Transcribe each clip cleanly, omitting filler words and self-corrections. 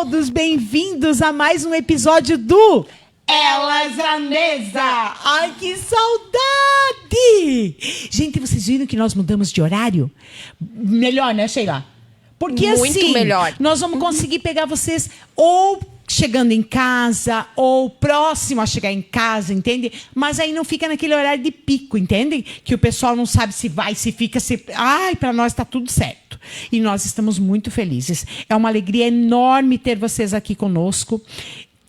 todos bem-vindos a mais um episódio do Elas à Mesa. Ai, que saudade! Gente, vocês viram que nós mudamos de horário? Melhor, né, Sheila? Porque muito assim, melhor. Nós vamos conseguir pegar vocês ou chegando em casa, ou próximo a chegar em casa, entende? Mas aí não fica naquele horário de pico, entende? Que o pessoal não sabe se vai, se fica, se... Ai, para nós tá tudo certo. E nós estamos muito felizes. É uma alegria enorme ter vocês aqui conosco.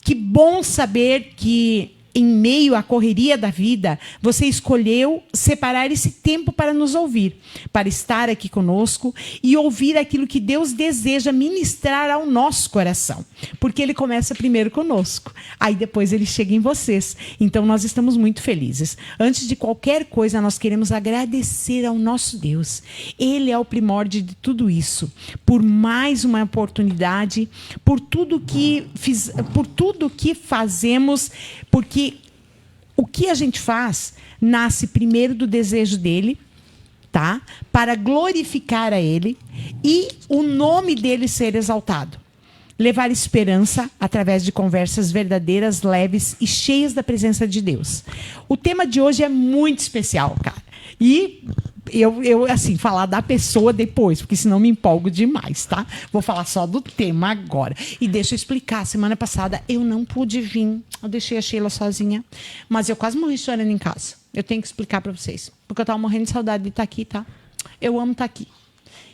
Que bom saber que, em meio à correria da vida, você escolheu separar esse tempo para nos ouvir, para estar aqui conosco e ouvir aquilo que Deus deseja ministrar ao nosso coração. Porque Ele começa primeiro conosco, aí depois Ele chega em vocês. Então, nós estamos muito felizes. Antes de qualquer coisa, nós queremos agradecer ao nosso Deus. Ele é o primórdio de tudo isso. Por mais uma oportunidade, por tudo que fazemos, porque o que a gente faz nasce primeiro do desejo dele, tá? Para glorificar a ele e o nome dele ser exaltado. Levar esperança através de conversas verdadeiras, leves e cheias da presença de Deus. O tema de hoje é muito especial, cara. E eu assim, falar da pessoa depois, porque senão me empolgo demais, tá? Vou falar só do tema agora. E deixa eu explicar. Semana passada eu não pude vir. Eu deixei a Sheila sozinha. Mas eu quase morri chorando em casa. Eu tenho que explicar para vocês. Porque eu tava morrendo de saudade de estar aqui, tá? Eu amo estar aqui.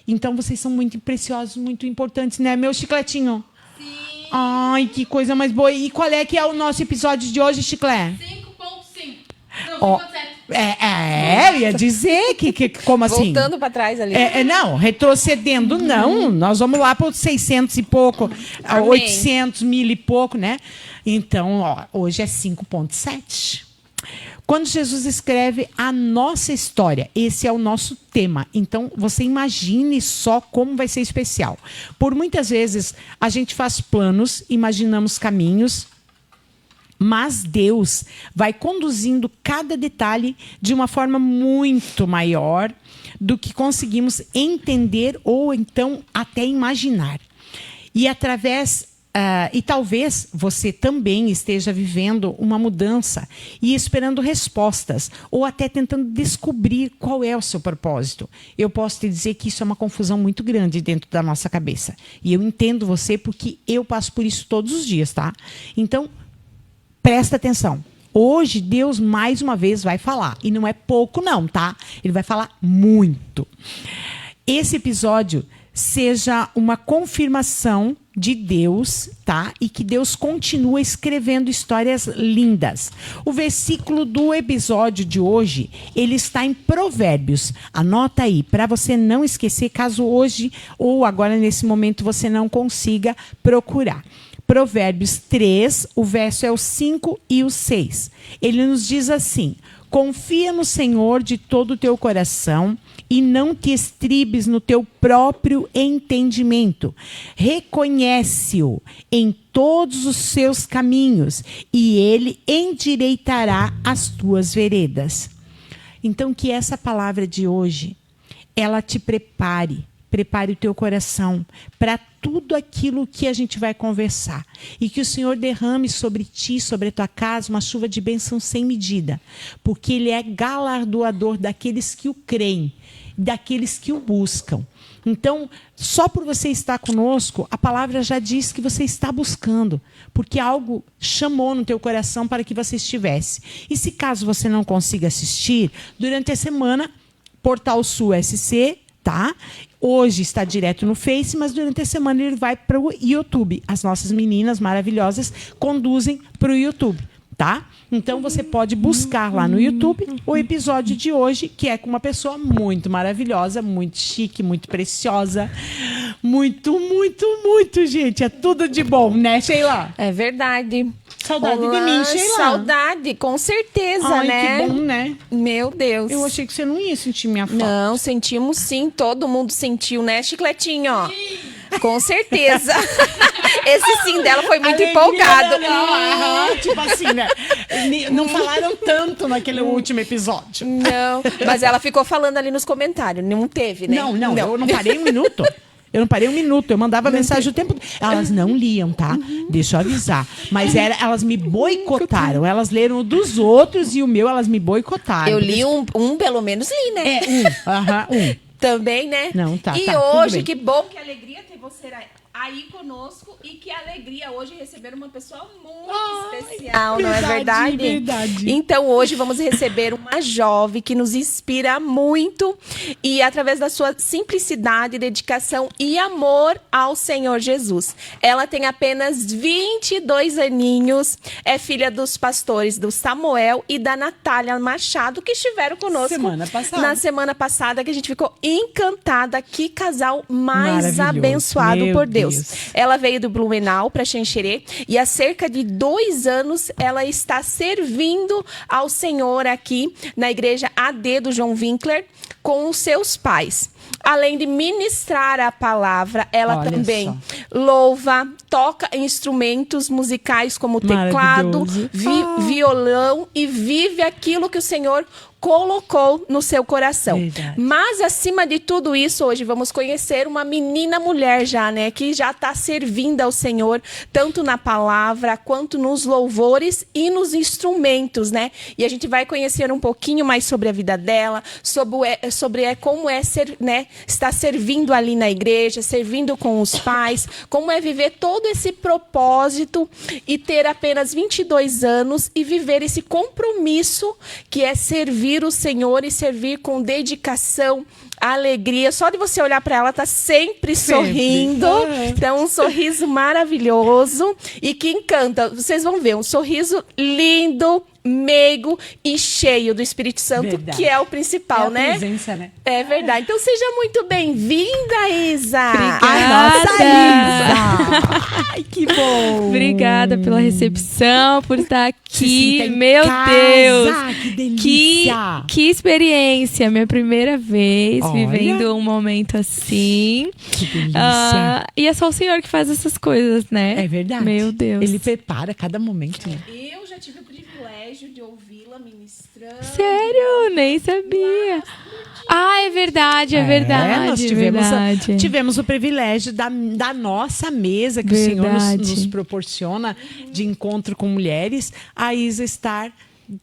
Então vocês são muito preciosos, muito importantes, né? Meu chicletinho. Sim. Ai, que coisa mais boa. E qual é que é o nosso episódio de hoje, Chiclé? 5.5. Não, Ó, 5.7. eu ia dizer que como assim? Voltando para trás ali. Não, retrocedendo, não. Nós vamos lá para os 600 e pouco, a 800, 1000 e pouco, né? Então, ó, hoje é 5.7. Quando Jesus escreve a nossa história, esse é o nosso tema. Então, você imagine só como vai ser especial. Por muitas vezes, a gente faz planos, imaginamos caminhos, mas Deus vai conduzindo cada detalhe de uma forma muito maior do que conseguimos entender ou então até imaginar. E e talvez você também esteja vivendo uma mudança e esperando respostas, ou até tentando descobrir qual é o seu propósito. Eu posso te dizer que isso é uma confusão muito grande dentro da nossa cabeça. E eu entendo você porque eu passo por isso todos os dias, tá? Então, presta atenção. Hoje, Deus, mais uma vez, vai falar. E não é pouco, não, tá? Ele vai falar muito. Esse episódio seja uma confirmação de Deus, tá? E que Deus continua escrevendo histórias lindas. O versículo do episódio de hoje, ele está em Provérbios. Anota aí, para você não esquecer, caso hoje ou agora nesse momento você não consiga procurar. Provérbios 3, o verso é o 5 e o 6. Ele nos diz assim: confia no Senhor de todo o teu coração e não te estribes no teu próprio entendimento. Reconhece-o em todos os seus caminhos e ele endireitará as tuas veredas. Então, que essa palavra de hoje, ela te prepare o teu coração para tudo aquilo que a gente vai conversar. E que o Senhor derrame sobre ti, sobre a tua casa, uma chuva de bênção sem medida. Porque Ele é galardoador daqueles que o creem, daqueles que o buscam. Então, só por você estar conosco, a palavra já diz que você está buscando. Porque algo chamou no teu coração para que você estivesse. E se caso você não consiga assistir, durante a semana, Portal Sul SC, tá? Hoje está direto no Face, mas durante a semana ele vai para o YouTube. As nossas meninas maravilhosas conduzem para o YouTube, tá? Então você pode buscar lá no YouTube o episódio de hoje, que é com uma pessoa muito maravilhosa, muito chique, muito preciosa. Muito, muito, muito, gente. É tudo de bom, né, Sheila? É verdade. Saudade de mim, Sheila. Saudade, com certeza, Ai, né? que bom, né? Meu Deus. Eu achei que você não ia sentir minha falta. Não, sentimos sim. Todo mundo sentiu, né, Chicletinho? Com certeza. Esse sim dela foi muito empolgado. Não, tipo assim, né? Não falaram tanto naquele último episódio. Não, mas ela ficou falando ali nos comentários. Não teve, né? Não, eu não parei um minuto. Eu não parei um minuto, eu mandava mensagem o tempo. Elas não liam, tá? Deixa eu avisar. Mas elas me boicotaram. Elas leram o dos outros e o meu elas me boicotaram. Eu li pelo menos li, né? Um. Também, né? Não, tá. E tudo hoje, bem. que bom, que alegria ter você aí conosco e que alegria hoje receber uma pessoa muito especial, não é verdade? Verdade. Então, hoje vamos receber uma jovem que nos inspira muito e através da sua simplicidade, dedicação e amor ao Senhor Jesus. Ela tem apenas 22 aninhos, é filha dos pastores do Samuel e da Natália Machado, que estiveram conosco na semana passada, que a gente ficou encantada. Que casal mais abençoado por Deus. Ela veio do Blumenau para Xanxerê e há cerca de 2 anos ela está servindo ao Senhor aqui na igreja AD do João Winkler com os seus pais. Além de ministrar a palavra, ela também louva, toca instrumentos musicais como teclado, violão e vive aquilo que o Senhor colocou no seu coração. Verdade. Mas, acima de tudo isso, hoje vamos conhecer uma menina mulher já, né? Que já está servindo ao Senhor, tanto na palavra, quanto nos louvores e nos né? E a gente vai conhecer um pouquinho mais sobre a vida dela, sobre como é ser, né? Estar servindo ali na igreja, servindo com os pais, como é viver todo esse propósito e ter apenas 22 anos e viver esse compromisso que é servir o Senhor e servir com dedicação, alegria. Só de você olhar para ela, tá sempre sorrindo. Então, um sorriso maravilhoso e que encanta. Vocês vão ver, um sorriso lindo, meigo e cheio do Espírito Santo, que é o principal, né? Presença, né? É verdade. Então, seja muito bem-vinda, Isa. Nossa Isa! Ai, que bom! Obrigada pela recepção, por estar aqui. Meu Deus! Que delícia! Que experiência! Minha primeira vez vivendo um momento assim. Que delícia! E é só o Senhor que faz essas coisas, né? É verdade. Meu Deus. Ele prepara cada momento. Né? Eu já tive o privilégio de ouvi-la ministrando. Sério? Nem sabia. É verdade, é verdade. Nós tivemos o privilégio da nossa mesa que o Senhor nos proporciona de encontro com mulheres, a Isa estar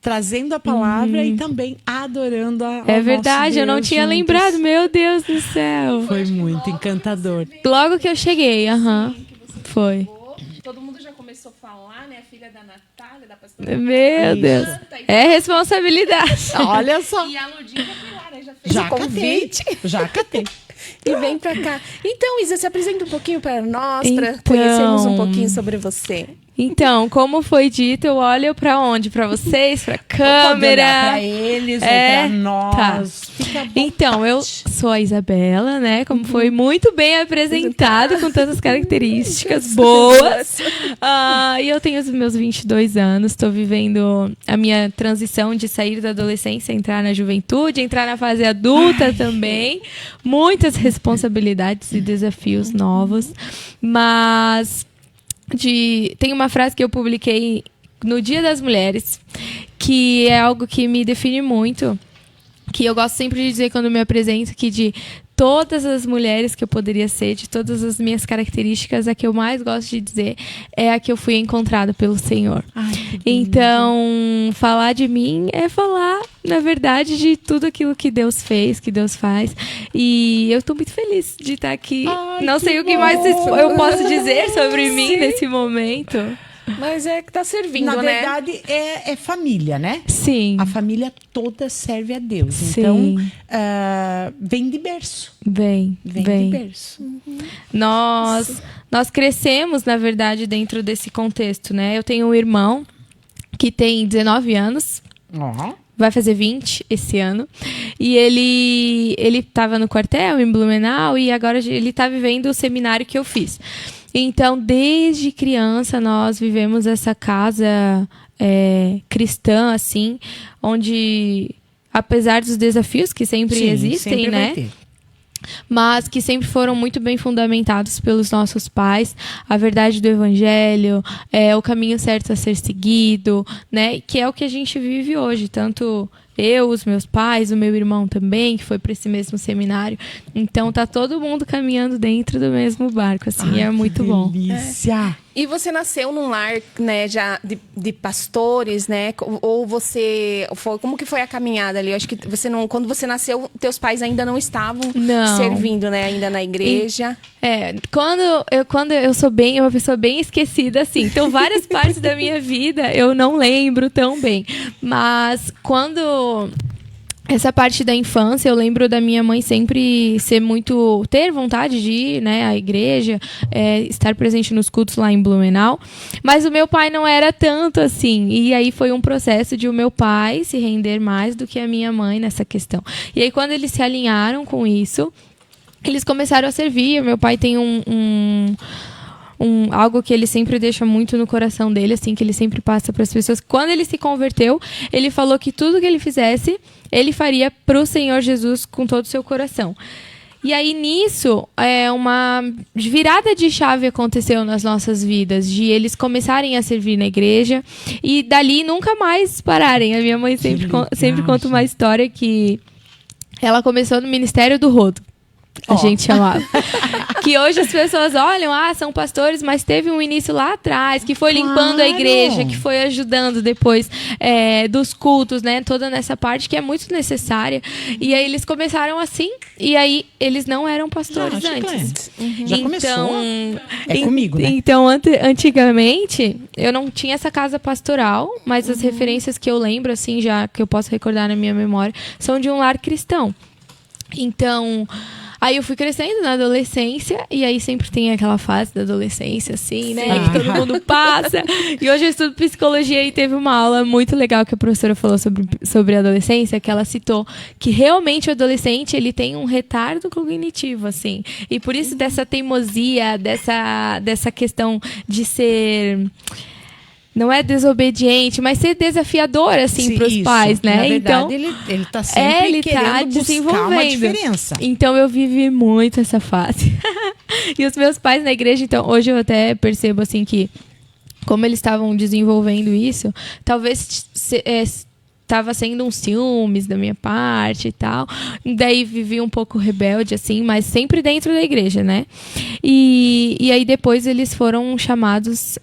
trazendo a palavra e também adorando a É verdade, eu não tinha juntos. lembrado. Meu Deus do céu. Foi muito encantador. Logo que eu cheguei, foi. Todo mundo já começou a falar, né? A filha da Natália, da pastora. Meu Deus. É responsabilidade. Olha só. E a Ludinha foi lá, né? Já fez o convite. Já catei. E vem pra cá. Então, Isa, se apresenta um pouquinho para nós, para conhecermos um pouquinho sobre você. Então, como foi dito, eu olho pra onde? Pra vocês? Pra câmera? Pra eles ou pra nós. Fica então, eu sou a Isabela, né? Como foi muito bem apresentada, com tantas características boas. E eu tenho os meus 22 anos, estou vivendo a minha transição de sair da adolescência, entrar na juventude, entrar na fase adulta também. Muitas responsabilidades e desafios novos, mas... Tem uma frase que eu publiquei no Dia das Mulheres, que é algo que me define muito, que eu gosto sempre de dizer quando me apresento, que de todas as mulheres que eu poderia ser, de todas as minhas características, a que eu mais gosto de dizer é a que eu fui encontrada pelo Senhor. Então, falar de mim é falar, na verdade, de tudo aquilo que Deus fez, que Deus faz. E eu estou muito feliz de estar aqui. Não sei o que mais eu posso dizer sobre mim nesse momento. Mas é que tá servindo, Na né? verdade, é família, né? Sim. A família toda serve a Deus. Sim. Então, vem de berço. Vem de berço. Nós crescemos, na verdade, dentro desse contexto, né? Eu tenho um irmão que tem 19 anos. Vai fazer 20 esse ano. E ele estava no quartel, em Blumenau, e agora ele está vivendo o seminário que eu fiz. Então, desde criança, nós vivemos essa casa cristã, assim, onde, apesar dos desafios que sempre existem, sempre né? vai ter. Mas que sempre foram muito bem fundamentados pelos nossos pais, a verdade do evangelho, o caminho certo a ser seguido, né? Que é o que a gente vive hoje, tanto Eu, os meus pais, o meu irmão também, que foi para esse mesmo seminário. Então tá todo mundo caminhando dentro do mesmo barco, assim, é muito bom. Delícia! E você nasceu num lar, né, já de pastores, né? Ou você como que foi a caminhada ali? Eu acho que você não, quando você nasceu, teus pais ainda não estavam servindo, né, ainda na igreja. Quando eu sou uma pessoa bem esquecida, assim. Então, várias partes da minha vida eu não lembro tão bem. Mas quando essa parte da infância, eu lembro da minha mãe sempre ter vontade de ir, né, à igreja, estar presente nos cultos lá em Blumenau, mas o meu pai não era tanto assim, e aí foi um processo de o meu pai se render mais do que a minha mãe nessa questão. E aí quando eles se alinharam com isso, eles começaram a servir. O meu pai tem algo que ele sempre deixa muito no coração dele, assim, que ele sempre passa para as pessoas. Quando ele se converteu, ele falou que tudo que ele fizesse, ele faria para o Senhor Jesus com todo o seu coração. E aí, nisso, uma virada de chave aconteceu nas nossas vidas, de eles começarem a servir na igreja e dali nunca mais pararem. A minha mãe sempre conta uma história que ela começou no Ministério do Rodo. A gente chamava. Que hoje as pessoas olham, são pastores, mas teve um início lá atrás, que foi limpando a igreja, que foi ajudando depois dos cultos, né? Toda nessa parte que é muito necessária. E aí eles começaram assim, e aí eles não eram pastores antes. Já começou. É comigo, né? Então, antigamente, eu não tinha essa casa pastoral, mas as referências que eu lembro, assim, já que eu posso recordar na minha memória, são de um lar cristão. Então, aí eu fui crescendo na adolescência, e aí sempre tem aquela fase da adolescência, assim, né? Que todo mundo passa. E hoje eu estudo psicologia e teve uma aula muito legal que a professora falou sobre a adolescência, que ela citou que realmente o adolescente, ele tem um retardo cognitivo, assim. E por isso dessa teimosia, dessa questão de ser... Não é desobediente, mas ser desafiador, assim, para os pais, né? Na verdade, então, ele tá sempre querendo buscar uma diferença. Então, eu vivi muito essa fase. E os meus pais na igreja, então, hoje eu até percebo, assim, que como eles estavam desenvolvendo isso, talvez estava sendo um ciúmes da minha parte e tal. Daí vivi um pouco rebelde, assim, mas sempre dentro da igreja, né? E aí depois eles foram chamados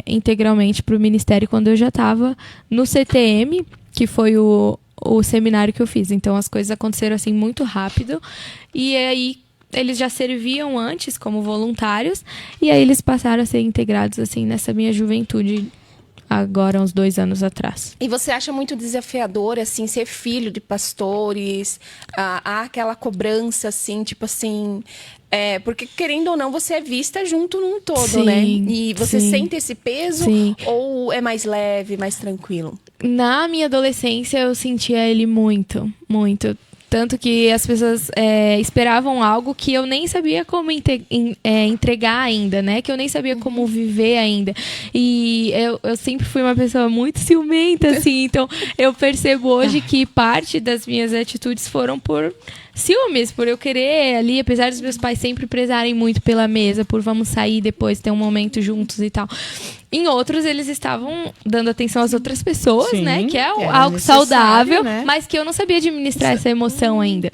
integralmente para o ministério quando eu já estava no CTM, que foi o seminário que eu fiz. Então as coisas aconteceram assim muito rápido. E aí eles já serviam antes como voluntários. E aí eles passaram a ser integrados assim nessa minha juventude, agora uns 2 anos atrás. E você acha muito desafiador, assim, ser filho de pastores? Há aquela cobrança, assim, tipo assim... porque, querendo ou não, você é vista junto num todo, sim, né? E você sim, sente esse peso? Sim. Ou é mais leve, mais tranquilo? Na minha adolescência, eu sentia ele muito, muito. Tanto que as pessoas esperavam algo que eu nem sabia como entregar ainda, né? Que eu nem sabia como viver ainda. E eu sempre fui uma pessoa muito ciumenta, assim. Então, eu percebo hoje que parte das minhas atitudes foram por ciúmes, por eu querer ali, apesar dos meus pais sempre prezarem muito pela mesa, por vamos sair depois, ter um momento juntos e tal. Em outros, eles estavam dando atenção às outras pessoas, sim, né? Que é algo saudável, né? Mas que eu não sabia administrar essa emoção ainda.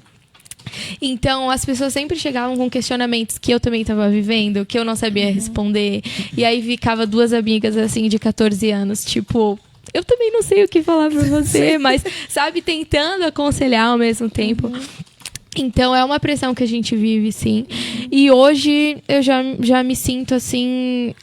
Então, as pessoas sempre chegavam com questionamentos que eu também estava vivendo, que eu não sabia responder. E aí ficava 2 amigas, assim, de 14 anos, tipo... Eu também não sei o que falar pra você, mas, sabe, tentando aconselhar ao mesmo tempo. Então, é uma pressão que a gente vive, sim. E hoje, eu já me sinto, assim...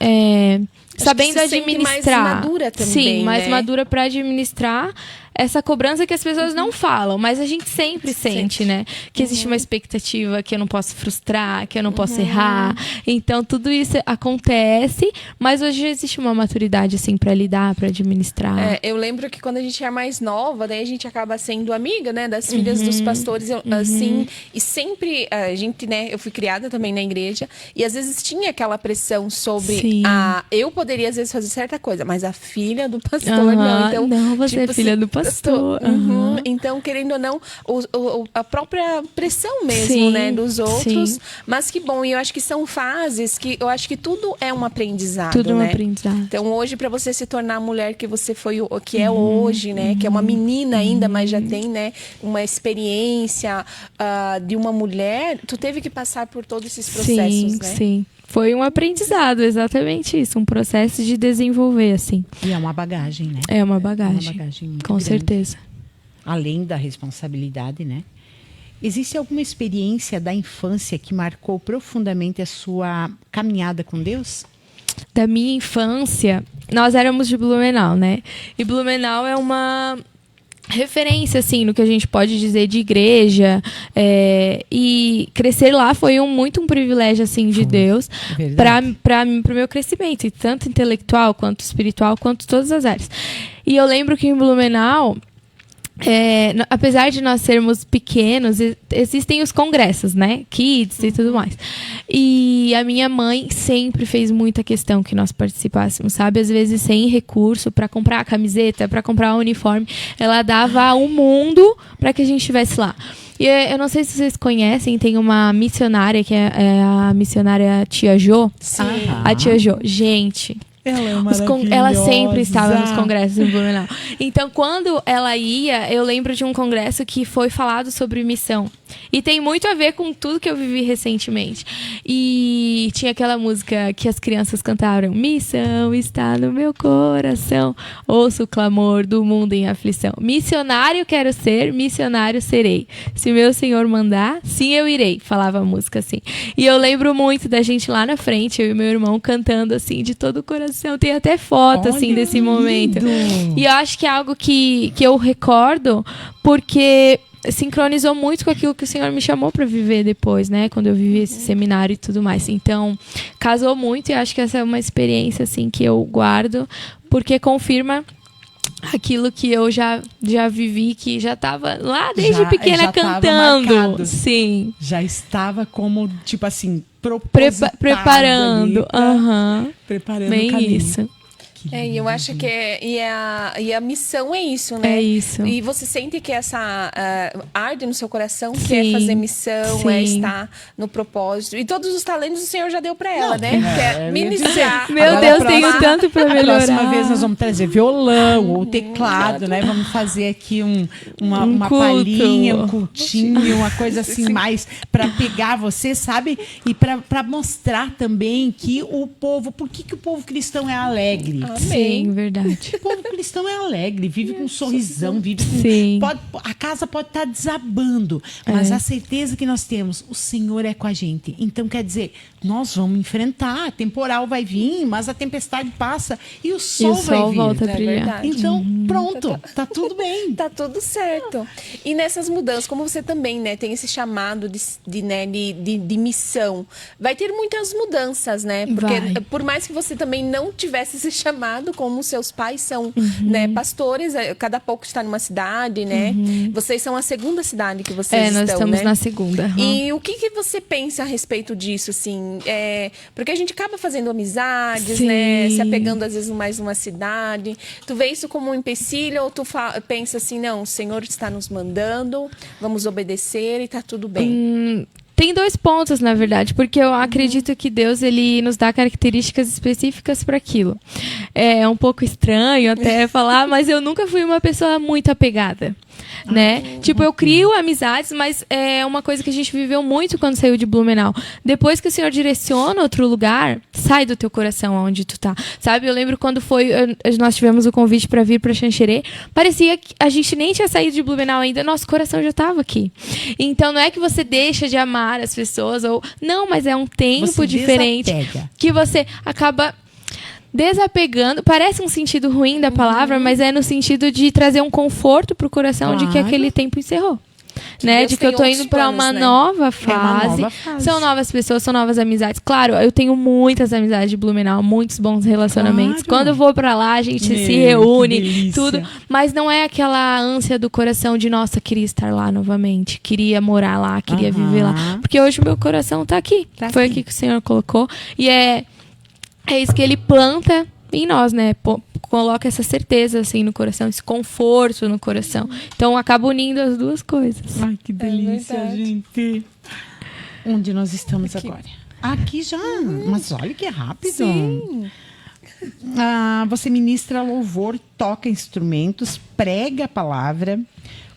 sabendo administrar. Mais madura também, sim, mais né? madura para administrar essa cobrança que as pessoas não falam, mas a gente sempre sente, né? Que existe uma expectativa que eu não posso frustrar, que eu não posso errar. Então, tudo isso acontece, mas hoje existe uma maturidade, assim, para lidar, para administrar. Eu lembro que quando a gente é mais nova, daí a gente acaba sendo amiga, né? Das filhas dos pastores, assim. E sempre, a gente, né? Eu fui criada também na igreja. E às vezes tinha aquela pressão sobre poderia às vezes fazer certa coisa, mas a filha do pastor não. Então, não, você é filha assim, do pastor. Então, querendo ou não, a própria pressão mesmo, Sim, né, dos outros. sim. Mas que bom, e eu acho que são fases que eu acho que tudo é um aprendizado, Tudo é um né? aprendizado. Então, hoje, para você se tornar a mulher que você foi, que é hoje, né? Que é uma menina ainda, mas já tem, né, uma experiência de uma mulher, tu teve que passar por todos esses processos, Sim, né? sim. Foi um aprendizado, exatamente isso. Um processo de desenvolver, assim. E é uma bagagem, né? É uma bagagem. Uma bagagem muito Com grande. certeza. Além da responsabilidade, né? Existe alguma experiência da infância que marcou profundamente a sua caminhada com Deus? Da minha infância, nós éramos de Blumenau, né? E Blumenau é uma referência, assim, no que a gente pode dizer de igreja. E crescer lá foi muito um privilégio, assim, de Deus para o meu crescimento, tanto intelectual, quanto espiritual, quanto todas as áreas. E eu lembro que em Blumenau, apesar de nós sermos pequenos, existem os congressos, né? Kids e tudo mais. E a minha mãe sempre fez muita questão que nós participássemos, sabe? Às vezes sem recurso para comprar a camiseta, para comprar o uniforme. Ela dava o mundo para que a gente estivesse lá. E eu não sei se vocês conhecem, tem uma missionária, que é a missionária Tia Jo. Sim. A Tia Jo. Gente... Ela sempre estava nos congressos em Blumenau. Então, quando ela ia, eu lembro de um congresso que foi falado sobre missão. E tem muito a ver com tudo que eu vivi recentemente. E tinha aquela música que as crianças cantaram: missão está no meu coração, ouço o clamor do mundo em aflição. Missionário quero ser, missionário serei. Se meu Senhor mandar, sim eu irei. Falava a música assim. E eu lembro muito da gente lá na frente, eu e meu irmão cantando assim, de todo o coração. Tem até foto, assim, desse momento. E eu acho que é algo que eu recordo porque sincronizou muito com aquilo que o Senhor me chamou para viver depois, né? Quando eu vivi esse seminário e tudo mais. Então, casou muito e acho que essa é uma experiência, assim, que eu guardo porque confirma aquilo que eu já vivi, que já estava lá desde pequena já cantando. Marcado. Sim. Já estava como, tipo assim, preparando. Preparando bem o caminho. isso. E eu acho que e a missão é isso, né? É isso. E você sente que essa arde no seu coração, que Sim, é fazer missão, sim. é estar no propósito. E todos os talentos o Senhor já deu para ela, né? eu Que é ia ministrar. Meu Agora, Deus, a tenho próxima- tanto para A melhorar. próxima vez nós vamos trazer violão ou teclado, né? Vamos fazer aqui uma culto. palhinha, um cultinho, uma coisa assim mais para pegar você, sabe? E para mostrar também que o povo, por que o povo cristão é alegre? Sim, verdade. O povo cristão é alegre, vive com um sorrisão, vive com... Sim. A casa pode estar desabando, mas a certeza que nós temos, o Senhor é com a gente. Então, quer dizer, nós vamos enfrentar, temporal vai vir, mas a tempestade passa e o sol, vai vir. volta a É brilhar. verdade. Então, pronto, tá tudo bem. Tá tudo certo. E nessas mudanças, como você também, né, tem esse chamado de missão, vai ter muitas mudanças, né? Porque Vai. por mais que você também não tivesse esse chamado, como seus pais são, né, pastores, cada pouco está numa cidade, né? Vocês são a segunda cidade que vocês estão, nós estamos né? na segunda. E o que você pensa a respeito disso, assim? Porque a gente acaba fazendo amizades, Sim. né? Se apegando, às vezes, mais numa cidade. Tu vê isso como um empecilho ou tu pensa assim, não, o Senhor está nos mandando, vamos obedecer e tá tudo bem? Tem dois pontos, na verdade, porque eu acredito que Deus ele nos dá características específicas para aquilo. É um pouco estranho até falar, mas eu nunca fui uma pessoa muito apegada, né? Tipo, eu crio amizades, mas é uma coisa que a gente viveu muito quando saiu de Blumenau. Depois que o Senhor direciona outro lugar, sai do teu coração onde tu tá, sabe? Eu lembro quando nós tivemos o convite para vir para Xanxerê, parecia que a gente nem tinha saído de Blumenau ainda, nosso coração já estava aqui. Então, não é que você deixa de amar as pessoas, ou não, mas é um tempo Você diferente desapega. que você acaba desapegando. Parece um sentido ruim da palavra, mas é no sentido de trazer um conforto pro coração de que Claro. aquele tempo encerrou. Né? Deus De que eu tem tô outros indo para planos, uma né? nova fase. nova fase. São novas pessoas, são novas amizades. Claro, eu tenho muitas amizades de Blumenau, muitos bons relacionamentos. Claro. Quando eu vou para lá, a gente se Meu, que reúne, delícia. tudo. Mas não é aquela ânsia do coração de, nossa, queria estar lá novamente, queria morar lá, queria viver lá. Porque hoje o meu coração tá aqui. Tá Foi aqui. aqui que o Senhor colocou. E é isso que ele planta em nós, né? Coloca essa certeza, assim, no coração, esse conforto no coração. Então, acaba unindo as duas coisas. Ai, que delícia, gente. Onde nós estamos agora? Aqui já. Mas olha que rápido. Sim. Você ministra louvor, toca instrumentos, prega a palavra.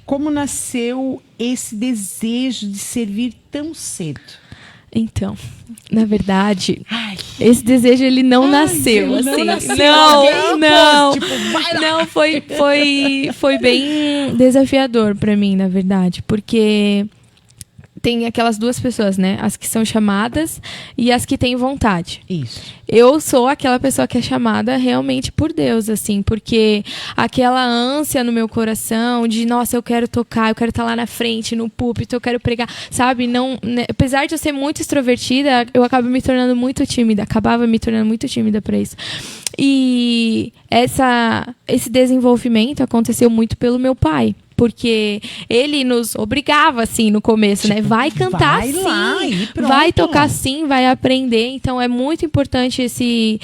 Como nasceu esse desejo de servir tão cedo? Então, na verdade, esse desejo ele não nasceu, assim. Não, foi bem desafiador para mim, na verdade, porque tem aquelas duas pessoas, né? As que são chamadas e as que têm vontade. Isso. Eu sou aquela pessoa que é chamada realmente por Deus, assim, porque aquela ânsia no meu coração de, nossa, eu quero tocar, eu quero estar lá na frente, no púlpito, eu quero pregar, sabe? Não, né? Apesar de eu ser muito extrovertida, eu acabava me tornando muito tímida para isso. E esse desenvolvimento aconteceu muito pelo meu pai. Porque ele nos obrigava, assim, no começo, né? Vai cantar vai sim, lá e pronto. Vai tocar sim, vai aprender. Então, é muito importante esse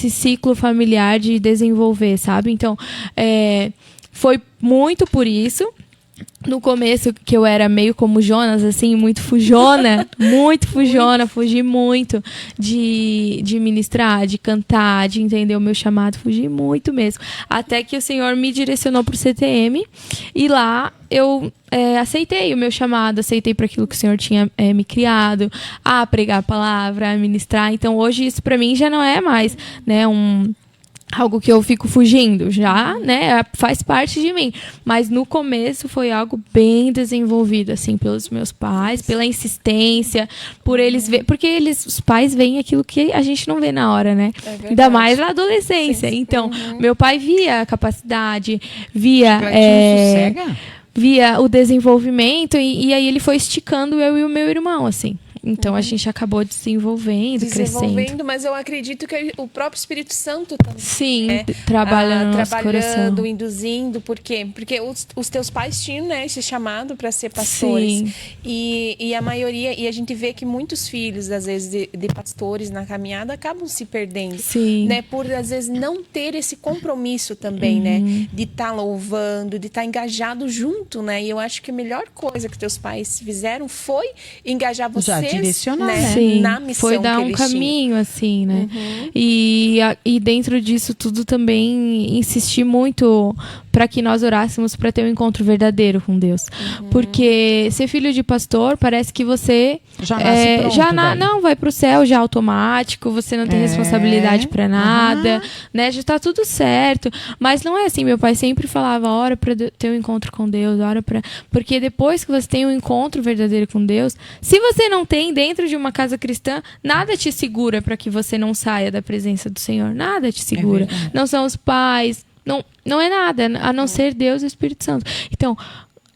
ciclo familiar de desenvolver, sabe? Então, foi muito por isso. No começo, que eu era meio como Jonas, assim, muito fujona, fugi muito de ministrar, de cantar, de entender o meu chamado, fugi muito mesmo. Até que o Senhor me direcionou para o CTM e lá eu aceitei o meu chamado, aceitei para aquilo que o Senhor tinha me criado, a pregar a palavra, a ministrar. Então, hoje isso para mim já não é mais, né, algo que eu fico fugindo, já, né, faz parte de mim. Mas no começo foi algo bem desenvolvido, assim, pelos meus pais, pela insistência, por eles ver, porque os pais veem aquilo que a gente não vê na hora, né? Ainda mais na adolescência. Sim. Então, meu pai via a capacidade, via o desenvolvimento e aí ele foi esticando eu e o meu irmão, assim. Então, a gente acabou crescendo. Mas eu acredito que o próprio Espírito Santo também. Sim, trabalha no nosso coração. Trabalhando, induzindo. Por quê? Porque os teus pais tinham, né, esse chamado para ser pastores. Sim. E a maioria... E a gente vê que muitos filhos, às vezes, de pastores na caminhada, acabam se perdendo. Sim. Né, por, às vezes, não ter esse compromisso também, né? De estar louvando, de estar engajado junto, né? E eu acho que a melhor coisa que teus pais fizeram foi engajar você direcionar, né? Sim, na missão foi dar que um eles caminho, tinham. assim, né? E dentro disso tudo também insisti muito para que nós orássemos para ter um encontro verdadeiro com Deus. Porque ser filho de pastor parece que você já nasce pronto, não vai pro céu já automático, você não tem responsabilidade para nada, né? Já tá tudo certo. Mas não é assim, meu pai sempre falava, ora para ter um encontro com Deus, porque depois que você tem um encontro verdadeiro com Deus, se você não tem dentro de uma casa cristã, nada te segura para que você não saia da presença do Senhor, nada te segura. Não são os pais, não é nada, a não ser Deus e o Espírito Santo. Então,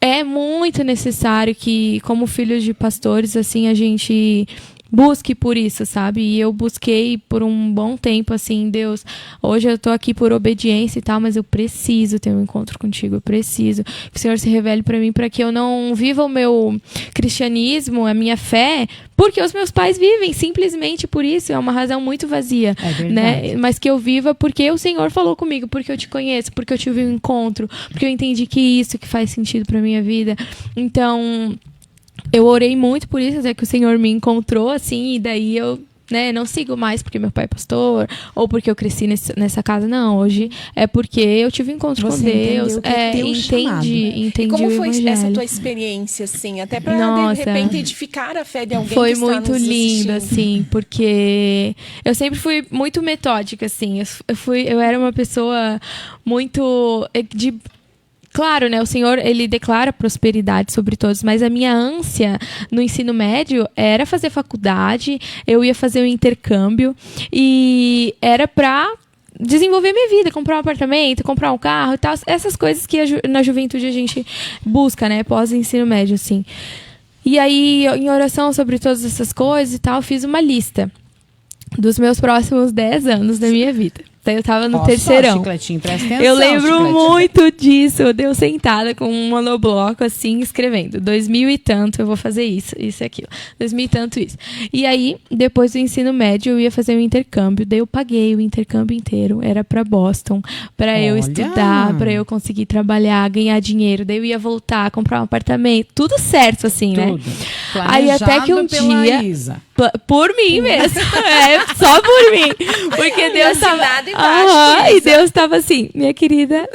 é muito necessário que, como filhos de pastores, assim, a gente busque por isso, sabe? E eu busquei por um bom tempo, assim, Deus, hoje eu tô aqui por obediência e tal, mas eu preciso ter um encontro contigo, eu preciso que o Senhor se revele pra mim, para que eu não viva o meu cristianismo, a minha fé, porque os meus pais vivem, simplesmente por isso, é uma razão muito vazia, né? Mas que eu viva porque o Senhor falou comigo, porque eu te conheço, porque eu tive um encontro, porque eu entendi que isso que faz sentido pra minha vida. Então, eu orei muito por isso, até que o Senhor me encontrou, assim, e daí eu, né, não sigo mais porque meu pai é pastor, ou porque eu cresci nessa casa, não. Hoje é porque eu tive um encontro com Deus. Entendi e como foi evangelho. essa tua experiência, assim? Até pra, de repente, edificar a fé de alguém foi que está muito nos lindo, assistindo. assim, porque eu sempre fui muito metódica, assim. Eu era uma pessoa muito Claro, né? O Senhor, ele declara prosperidade sobre todos, mas a minha ânsia no ensino médio era fazer faculdade, eu ia fazer um intercâmbio e era pra desenvolver minha vida, comprar um apartamento, comprar um carro e tal, essas coisas que na juventude a gente busca, né? Pós-ensino médio, assim. E aí, em oração sobre todas essas coisas e tal, fiz uma lista dos meus próximos 10 anos da minha vida. Daí eu tava no Ó, terceirão. Só, Chicletinho, presta atenção, Eu lembro Chicletinho. muito disso. Eu dei sentada com um monobloco, assim, escrevendo. 2000 e tanto, eu vou fazer isso e aquilo. 2000 e tanto, isso. E aí, depois do ensino médio, eu ia fazer um intercâmbio. Daí eu paguei o intercâmbio inteiro. Era pra Boston, pra eu Olha! estudar, pra eu conseguir trabalhar, ganhar dinheiro. Daí eu ia voltar, comprar um apartamento. Tudo certo, assim, Tudo. né? Aí até que um Planejado pela dia... Isa. Por mim mesmo. Só por mim. Porque Deus tava... Assinado embaixo, Aham, e Isa. Deus tava assim, minha querida,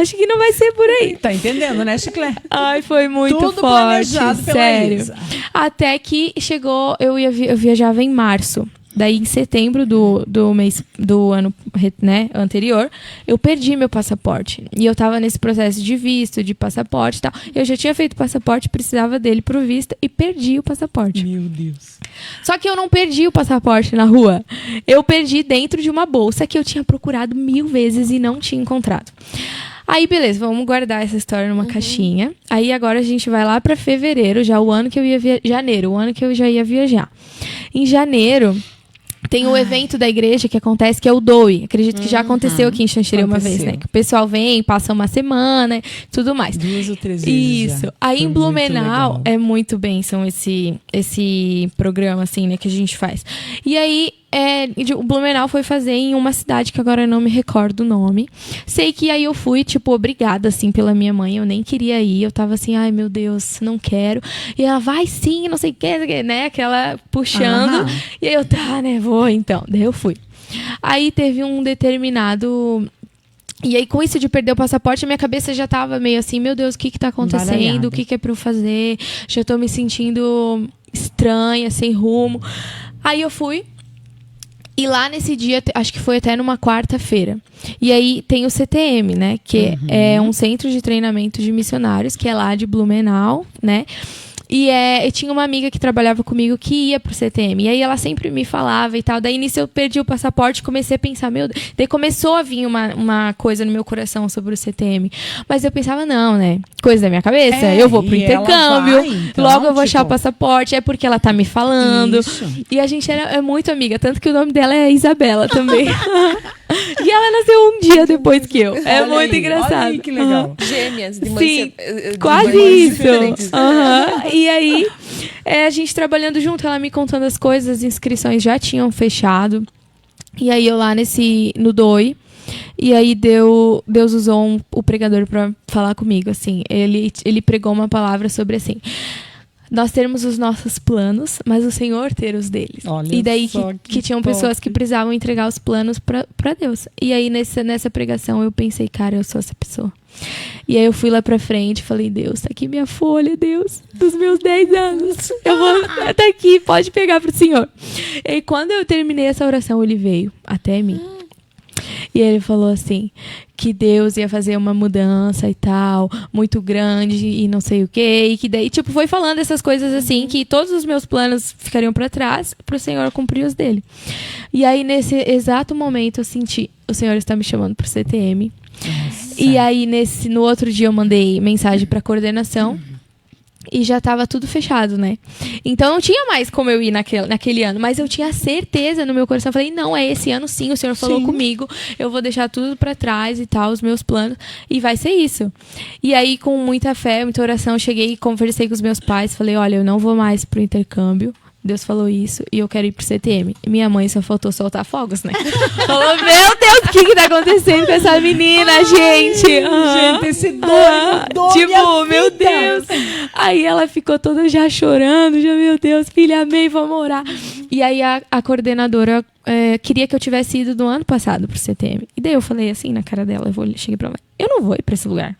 acho que não vai ser por aí. Tá entendendo, né, Chiclete? Ai, foi muito Tudo forte, planejado pela sério. Isa. Até que chegou, eu viajava em março. Daí, em setembro do ano, né, anterior, eu perdi meu passaporte. E eu tava nesse processo de visto, de passaporte e tal. Eu já tinha feito passaporte, precisava dele pro visto e perdi o passaporte. Meu Deus. Só que eu não perdi o passaporte na rua. Eu perdi dentro de uma bolsa que eu tinha procurado 1000 vezes e não tinha encontrado. Aí, beleza, vamos guardar essa história numa caixinha. Aí, agora a gente vai lá pra fevereiro, já o ano que eu ia janeiro, o ano que eu já ia viajar. Em janeiro, tem o evento da igreja que acontece, que é o DOI. Acredito que já aconteceu aqui em Xanxerê uma vez, né? Que o pessoal vem, passa uma semana e tudo mais. 2 ou 3 vezes. Isso. já. Aí Foi em muito Blumenau legal. é muito bênção esse programa, assim, né, que a gente faz. E aí, o Blumenau foi fazer em uma cidade que agora eu não me recordo o nome. Sei que aí eu fui, tipo, obrigada, assim, pela minha mãe. Eu nem queria ir. Eu tava assim, ai, meu Deus, não quero. E ela, vai sim, não sei o que, né? Aquela puxando. Aham. E aí eu, tá, né, vou então. Daí eu fui. Aí teve um determinado... E aí, com isso de perder o passaporte, a minha cabeça já tava meio assim, meu Deus, o que tá acontecendo? Embaralhada. O que é pra eu fazer? Já tô me sentindo estranha, sem rumo. Aí eu fui. E lá nesse dia, acho que foi até numa quarta-feira. E aí tem o CTM, né? Que é um centro de treinamento de missionários, que é lá de Blumenau, né? E eu tinha uma amiga que trabalhava comigo que ia pro CTM. E aí ela sempre me falava e tal. Daí nisso eu perdi o passaporte e comecei a pensar, meu Deus. Daí começou a vir uma coisa no meu coração sobre o CTM. Mas eu pensava, não, né? Coisa da minha cabeça. Eu vou pro e ela intercâmbio. vai, então, logo eu vou achar o tipo, passaporte. É porque ela tá me falando. Isso. E a gente é muito amiga. Tanto que o nome dela é Isabela também. E ela nasceu um dia depois que eu. É Olha muito aí, engraçado. Olha aí, que legal. Gêmeas, de mães Sim, de quase mães isso. diferentes. Aham. E aí, a gente trabalhando junto, ela me contando as coisas, as inscrições já tinham fechado. E aí eu lá no DOI. E aí Deus usou o pregador pra falar comigo, assim. Ele pregou uma palavra sobre assim... Nós termos os nossos planos, mas o Senhor ter os deles. Olha E daí só que tinham top. pessoas que precisavam entregar os planos pra Deus. E aí nessa pregação eu pensei, cara, eu sou essa pessoa. E aí eu fui lá pra frente e falei, Deus, tá aqui minha folha, Deus, dos meus 10 anos. Eu vou, tá aqui, pode pegar pro Senhor. E aí, quando eu terminei essa oração, ele veio até mim. E ele falou assim, que Deus ia fazer uma mudança e tal, muito grande e não sei o quê. E que daí, tipo, foi falando essas coisas assim, que todos os meus planos ficariam pra trás, pro Senhor cumprir os dele. E aí, nesse exato momento, eu senti, o Senhor está me chamando pro CTM. Nossa. E aí, no outro dia, eu mandei mensagem pra coordenação. E já tava tudo fechado, né? Então não tinha mais como eu ir naquele ano. Mas eu tinha certeza no meu coração. Eu falei, não, é esse ano sim. O Senhor falou Sim. comigo. Eu vou deixar tudo pra trás e tal, os meus planos. E vai ser isso. E aí, com muita fé, muita oração, eu cheguei e conversei com os meus pais. Falei, olha, eu não vou mais pro intercâmbio. Deus falou isso e eu quero ir pro CTM. E minha mãe só faltou soltar fogos, né? Falou, meu Deus, o que tá acontecendo com essa menina, gente? Aham. Gente, esse doido Aham. mudou Tipo, minha meu vida. Deus. Aí ela ficou toda já chorando, já, meu Deus, filha, amei, vamos orar. E aí a coordenadora queria que eu tivesse ido do ano passado pro CTM. E daí eu falei assim na cara dela, cheguei pra ela, eu não vou ir pra esse lugar.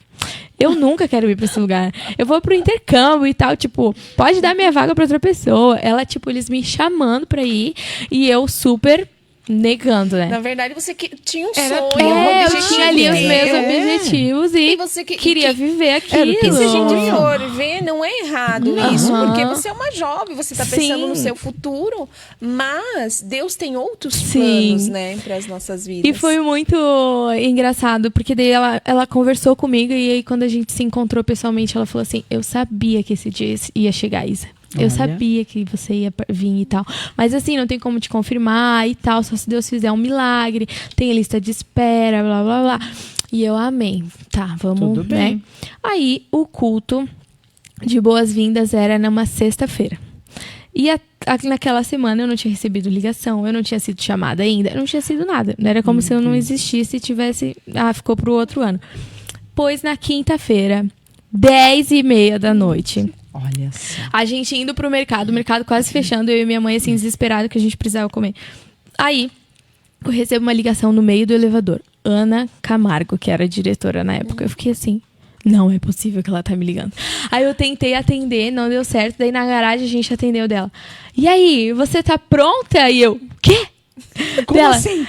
Eu nunca quero ir pra esse lugar. Eu vou pro intercâmbio e tal, tipo, pode dar minha vaga pra outra pessoa. Ela, tipo, eles me chamando pra ir e eu super negando, né? Na verdade, você tinha um Era sonho, tudo. um Eu objetivo. tinha ali os É. meus objetivos e E você queria viver aquilo. Era o teu E se a gente sonho. for ver, não é errado Não. isso, Aham. porque você é uma jovem, você tá pensando Sim. no seu futuro, mas Deus tem outros Sim. planos, né, para as nossas vidas. E foi muito engraçado, porque daí ela conversou comigo e aí quando a gente se encontrou pessoalmente, ela falou assim, eu sabia que esse dia ia chegar, Isa. Eu sabia que você ia vir e tal. Mas assim, não tem como te confirmar e tal. Só se Deus fizer um milagre. Tem lista de espera, blá, blá, blá. E eu, amém. Tá, vamos, Tudo bem. né? Aí, o culto de boas-vindas era numa sexta-feira. E naquela semana eu não tinha recebido ligação, eu não tinha sido chamada ainda, não tinha sido nada. Não era como se eu não existisse e tivesse... ficou pro outro ano. Pois na quinta-feira, 10h30 da noite... Olha só. A gente indo pro mercado, o mercado quase fechando, eu e minha mãe, assim, desesperado que a gente precisava comer. Aí, eu recebo uma ligação no meio do elevador. Ana Camargo, que era a diretora na época. Eu fiquei assim, não é possível que ela tá me ligando. Aí eu tentei atender, não deu certo. Daí na garagem a gente atendeu dela. E aí, você tá pronta? E eu, quê? Como Dela, assim?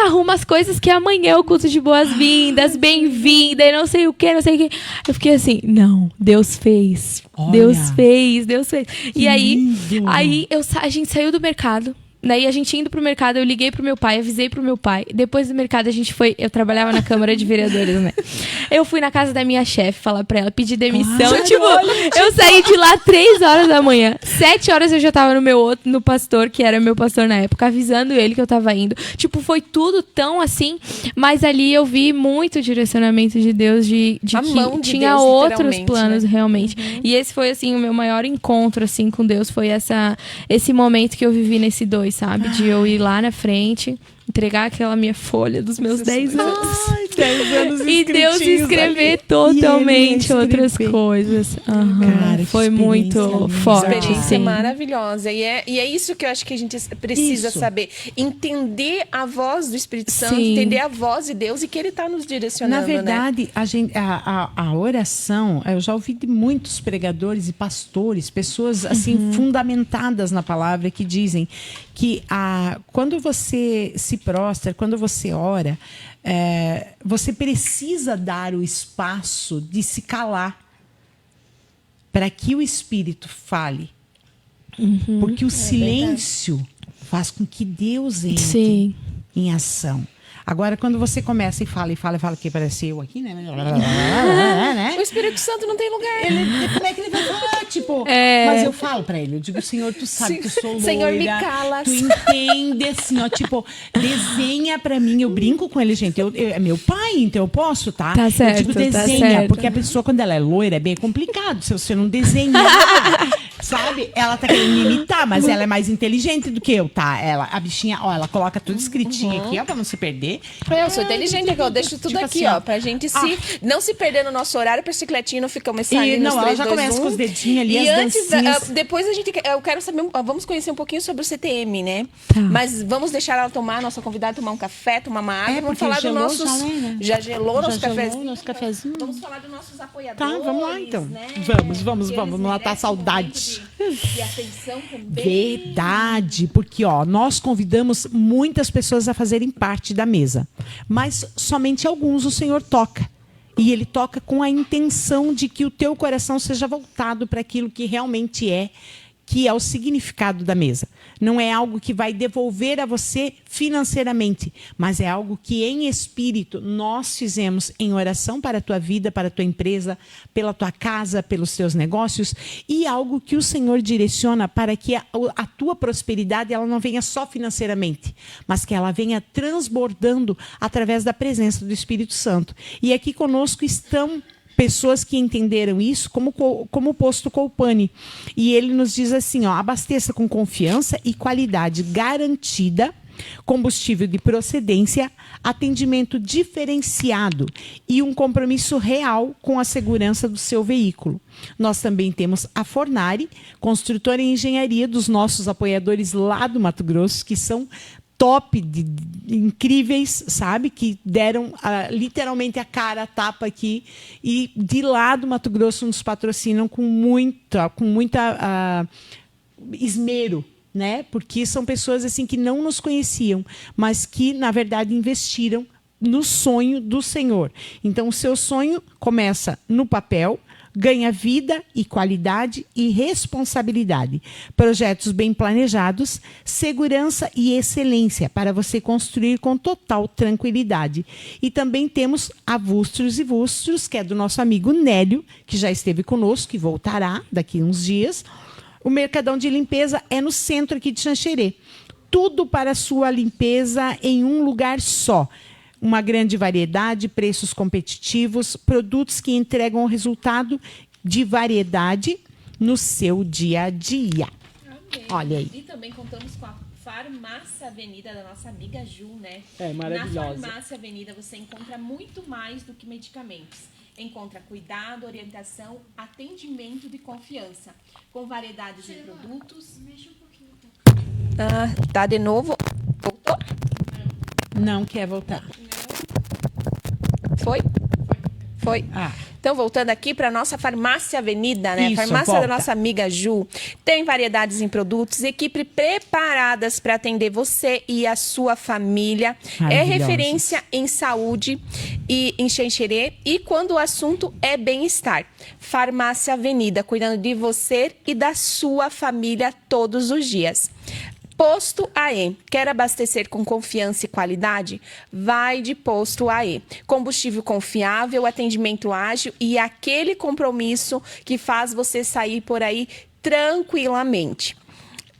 arruma as coisas que amanhã é o culto de boas-vindas, bem-vinda, e não sei o que, não sei o que. Eu fiquei assim, não, Deus fez. Olha. Deus fez. E aí, lindo. a gente saiu do mercado. Daí a gente indo pro mercado, eu liguei pro meu pai, avisei pro meu pai. Depois do mercado a gente foi... Eu trabalhava na Câmara de Vereadores, né? Eu fui na casa da minha chefe falar pra ela, pedir demissão. Eu saí de lá 3 horas da manhã. 7 horas eu já tava no pastor, que era meu pastor na época, avisando ele que eu tava indo. Tipo, foi tudo tão assim. Mas ali eu vi muito direcionamento de Deus, de A que mão de tinha Deus, outros literalmente, planos, né? realmente. E esse foi, assim, o meu maior encontro, assim, com Deus. Foi esse momento que eu vivi nesse 2, sabe? De eu ir lá na frente, entregar aquela minha folha dos meus 10 anos. Ai, 10 anos E Deus escritinhos escrever ali. totalmente E ele outras escrever. coisas. Aham. Cara, que Foi experiência muito linda. forte, Experiência sim. maravilhosa. E é isso que eu acho que a gente precisa Isso. saber. Entender a voz do Espírito Santo, Sim. entender a voz de Deus e que Ele está nos direcionando, Na verdade, a oração, eu já ouvi de muitos pregadores e pastores, pessoas assim fundamentadas na palavra, que dizem que quando você se prostra, quando você ora, você precisa dar o espaço de se calar para que o Espírito fale. Porque o silêncio faz com que Deus entre Sim. em ação. Agora, quando você começa e fala, que parece eu aqui, né? O Espírito Santo não tem lugar. Como é que ele vai falar? Tipo, mas eu falo pra ele, eu digo, Senhor, tu sabe que eu sou loira. Senhor, me calas. Tu entende, assim, ó, tipo, desenha pra mim. Eu brinco com ele, gente. É meu pai, então eu posso, tá? Tá certo, eu digo, tá desenha, certo. porque a pessoa, quando ela é loira, é bem complicado. Se você não desenhar, sabe? Ela tá querendo me imitar, mas ela é mais inteligente do que eu, tá? A bichinha, ó, ela coloca tudo escritinho aqui, ó, pra não se perder. Eu sou inteligente, é que eu deixo tudo Tipo aqui, assim, ó, pra gente não se perder no nosso horário, pra chicletinho não ficar uma salinha Não, ela já começa com os dedinhos ali, E as antes, dancinhas. depois eu quero saber, vamos conhecer um pouquinho sobre o CTM, né? Tá. Mas vamos deixar ela tomar, nossa convidada tomar um café, tomar uma água. Vamos porque falar gelou dos nossos... já, né? Já gelou nosso Já gelou cafezinho. nosso cafezinho. Vamos falar dos nossos Tá, apoiadores, vamos lá então. né? Vamos Que eles matar a merecem saudade. um momento de atenção também. Verdade, porque ó, nós convidamos muitas pessoas a fazerem parte da mesa, mas somente alguns o Senhor toca. E Ele toca com a intenção de que o teu coração seja voltado para aquilo que realmente que é o significado da mesa. Não é algo que vai devolver a você financeiramente, mas é algo que em espírito nós fizemos em oração para a tua vida, para a tua empresa, pela tua casa, pelos teus negócios, e algo que o Senhor direciona para que a tua prosperidade ela não venha só financeiramente, mas que ela venha transbordando através da presença do Espírito Santo. E aqui conosco estão pessoas que entenderam isso como o posto Colpani. E ele nos diz assim, ó, abasteça com confiança e qualidade garantida, combustível de procedência, atendimento diferenciado e um compromisso real com a segurança do seu veículo. Nós também temos a Fornari, construtora em engenharia dos nossos apoiadores lá do Mato Grosso, que são top, incríveis, sabe? Que deram literalmente a cara, a tapa aqui. E de lá do Mato Grosso nos patrocinam com muita esmero, né? Porque são pessoas assim que não nos conheciam, mas que, na verdade, investiram no sonho do Senhor. Então, o seu sonho começa no papel, ganha vida e qualidade e responsabilidade. Projetos bem planejados, segurança e excelência para você construir com total tranquilidade. E também temos a Vustros e Vustros, que é do nosso amigo Nélio, que já esteve conosco, que voltará daqui uns dias. O Mercadão de Limpeza é no centro aqui de Xanxerê. Tudo para a sua limpeza em um lugar só. Uma grande variedade, preços competitivos, produtos que entregam o resultado de variedade no seu dia a dia. Amém. Olha aí. E também contamos com a Farmácia Avenida da nossa amiga Ju, né? É, maravilhosa. Na Farmácia Avenida você encontra muito mais do que medicamentos. Encontra cuidado, orientação, atendimento de confiança, com variedades de produtos. Mexe um pouquinho. Tá de novo? Voltou? Não quer voltar. Foi? Foi. Ah. Então, voltando aqui para nossa Farmácia Avenida, né? Isso, Farmácia volta. da nossa amiga Ju. Tem variedades em produtos, equipe preparadas para atender você e a sua família. É Maravilhosos. referência em saúde e em Xanxerê. E quando o assunto é bem-estar. Farmácia Avenida, cuidando de você e da sua família todos os dias. Posto AE. Quer abastecer com confiança e qualidade? Vai de Posto AE. Combustível confiável, atendimento ágil e aquele compromisso que faz você sair por aí tranquilamente.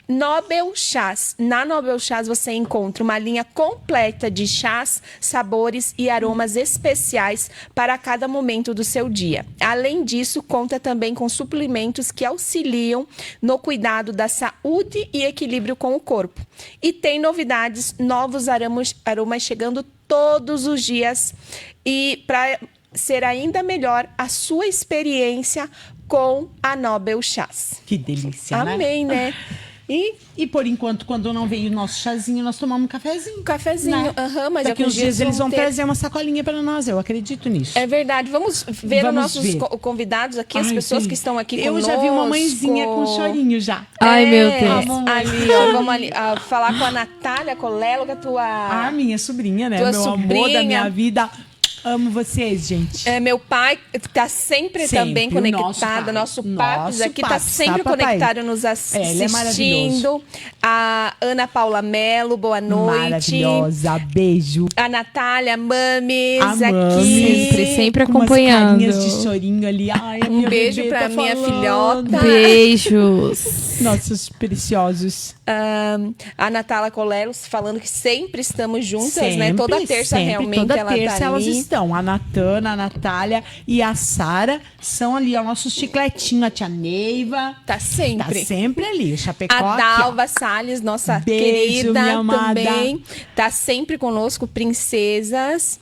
Nobel Chás. Na Nobel Chás você encontra uma linha completa de chás, sabores e aromas especiais para cada momento do seu dia. Além disso, conta também com suplementos que auxiliam no cuidado da saúde e equilíbrio com o corpo. E tem novidades, novos aromas chegando todos os dias. E para ser ainda melhor a sua experiência com a Nobel Chás. Que delícia, né? Amém, né? E por enquanto, quando não veio o nosso chazinho, nós tomamos um cafezinho. Um cafezinho, Né? mas Daqui uns dias eles vão ter. trazer uma sacolinha para nós, eu acredito nisso. É verdade. Vamos ver os Vamos nossos ver. convidados aqui, as Ai, pessoas sim. que estão aqui Eu conosco. já vi uma mãezinha com chorinho já. Ai, meu Deus. Ali, ó, vamos ali, falar com a Natália Colelo, que é a tua... Ah, minha sobrinha, né? Tua Meu amor sobrinha. da minha vida. Amo vocês, gente. Meu pai tá sempre também Sempre, o conectado. Nosso Nosso Papis aqui tá Papis, sempre tá, papai? conectado, nos assistindo. Ele é maravilhoso. A Ana Paula Melo, boa noite. Maravilhosa, beijo. A Natália Mames A aqui. Mames. Sempre Com umas acompanhando. carinhas de chorinho ali. Ai, a minha beijo bebê pra tá minha falando. filhota. Beijos. Nossos preciosos. A Natália Coleros falando que sempre estamos juntas, Sempre, né? Toda terça sempre, realmente toda ela terça tá elas ali. estão. A Natana, a Natália e a Sara são ali, ó, nossos chicletinhos. A tia Neiva Tá sempre. tá sempre ali. O Chapecó A aqui, ó. Dalva Salles, nossa Beijo, querida, minha amada. também tá sempre conosco, princesas.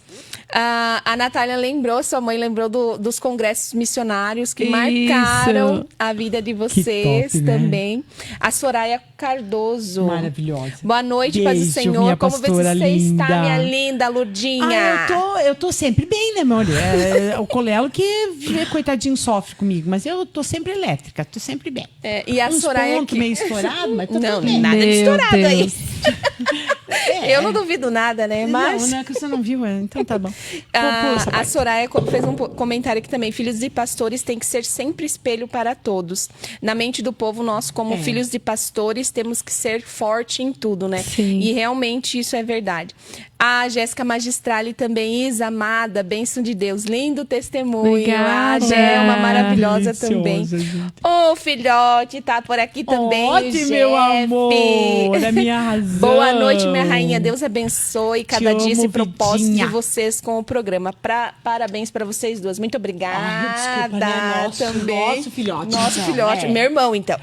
A Natália lembrou, sua mãe lembrou dos congressos missionários que Isso. marcaram a vida de vocês top, né? também. A Soraya Cardoso. Maravilhosa. Boa noite, paz do Beijo, Senhor. minha Como você pastora está, linda. minha linda Lurdinha? Eu tô sempre bem, né, meu olho? O Colelo que, coitadinho, sofre comigo. Mas eu tô sempre elétrica, tô sempre bem. E a Uns Soraya pontos meio estourado, mas tô Não, bem. nada de Meu estourado aí. Deus. Eu não duvido nada, né? Mas... Não é que você não viu, então tá bom. A Força, Soraya fez um comentário aqui também. Filhos de pastores têm que ser sempre espelho para todos. Na mente do povo, nós, como filhos de pastores, temos que ser forte em tudo, né? Sim. E realmente isso é verdade. A Jéssica Magistrale também, Isa amada, bênção de Deus. Lindo testemunho. Obrigada. A Gé é uma maravilhosa Deliciosa, também. gente. O filhote tá por aqui também. o Ótimo, meu Jeff. amor, a minha razão. Boa noite, minha rainha. Deus abençoe cada dia esse amo, propósito Vidinha. de vocês com o programa. Parabéns para vocês duas. Muito obrigada. Ai, desculpa, né? Nosso filhote, Nosso então, filhote. é. Meu irmão, então.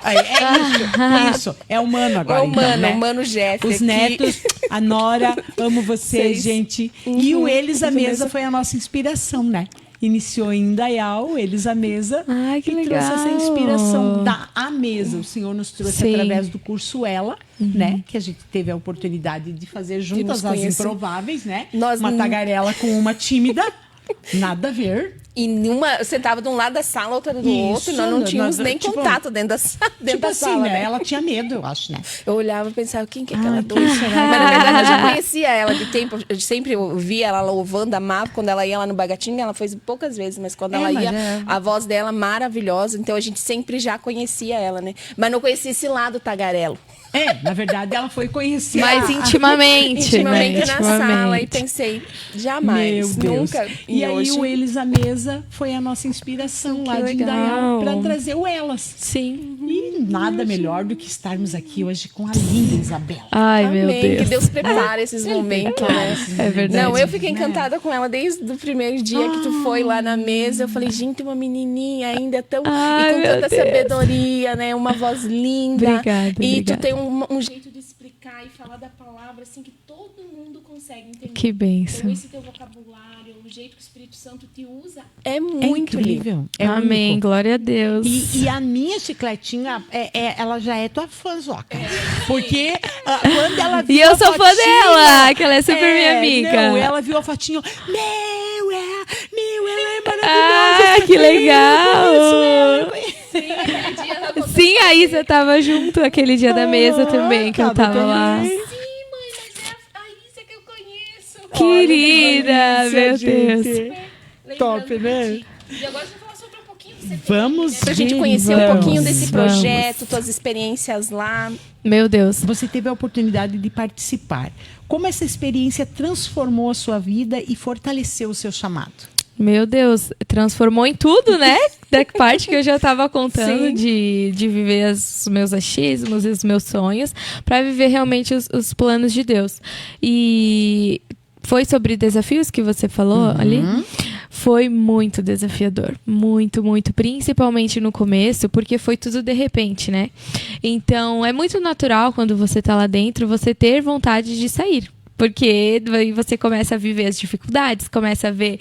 Isso. É humano agora, É humano, então, né? humano Jeff. Os aqui. netos, a Nora, amo vocês, Vocês. gente. E o Eles à Eles à Mesa Mesa. foi a nossa inspiração, né? Iniciou em Indaial, Eles à Mesa. Ai, que e legal. trouxe essa inspiração da A Mesa. O Senhor nos trouxe Sim. através do curso Ela, né? Que a gente teve a oportunidade de fazer juntas as conhecer. improváveis, né? Nós uma não- tagarela com uma tímida. Nada a ver. E uma sentava de um lado da sala, outra do Isso, outro. Nós não tínhamos nem tipo, contato dentro dentro Tipo da assim, sala. né? Ela tinha medo, eu acho, né? Eu olhava e pensava, quem que é aquela Ai, doida? quem será? Mas na verdade eu já conhecia ela de tempo. Eu sempre ouvia ela louvando, amava. Quando ela ia lá no Bagatinho, ela foi poucas vezes, mas quando ela mas ia, é. a voz dela maravilhosa. Então a gente sempre já conhecia ela, né? Mas não conhecia esse lado tagarelo. Na verdade, ela foi conhecer. Mas intimamente, Intimamente né? na sala. E Intimamente. pensei, jamais, Meu Deus. nunca. E aí hoje... o Eles à Mesa foi a nossa inspiração lá de legal. Indaial para trazer o Elas. Sim. E nada melhor do que estarmos aqui hoje com a linda Isabela. Ai, Amém. meu Que Deus. Deus prepare esses momentos, né? É verdade. Não, eu fiquei encantada com ela desde o primeiro dia que tu foi lá na mesa. Eu falei, gente, uma menininha ainda tão... Ai, e com meu tanta Deus. sabedoria, né? Uma voz linda. Obrigada, E obrigada. tu tem um jeito de explicar e falar da palavra, assim, que todo mundo consegue entender. Que bênção. Então, esse teu vocabulário, o jeito que o Espírito Santo te usa, é muito lindo. incrível. É Amém, único. glória a Deus. E a minha chicletinha, ela já é tua fãzoca. Porque quando ela viu E eu a sou fã fotinho, dela, que ela é super minha amiga. Não, ela viu a fotinho. Ela é maravilhosa. Ah, que legal! Sim, aquele dia ela contou. Sim, a Isa tava junto aquele dia da mesa também, que eu tava lá. Sim, mãe, mas é a Isa que eu conheço. Querida, meu Deus. Lembrando Top, né? de ti. E agora você vai falar sobre um pouquinho do CPI, Vamos né? Pra gente ver, conhecer um vamos, pouquinho desse vamos. projeto, tuas experiências lá. Meu Deus. Você teve a oportunidade de participar. Como essa experiência transformou a sua vida e fortaleceu o seu chamado? Meu Deus, transformou em tudo, né? Da parte que eu já tava contando Sim. de viver os meus achismos e os meus sonhos, para viver realmente os planos de Deus. E foi sobre desafios que você falou ali? Foi muito desafiador. Muito, muito. Principalmente no começo, porque foi tudo de repente, né? Então, é muito natural quando você tá lá dentro, você ter vontade de sair. Porque aí você começa a viver as dificuldades, começa a ver,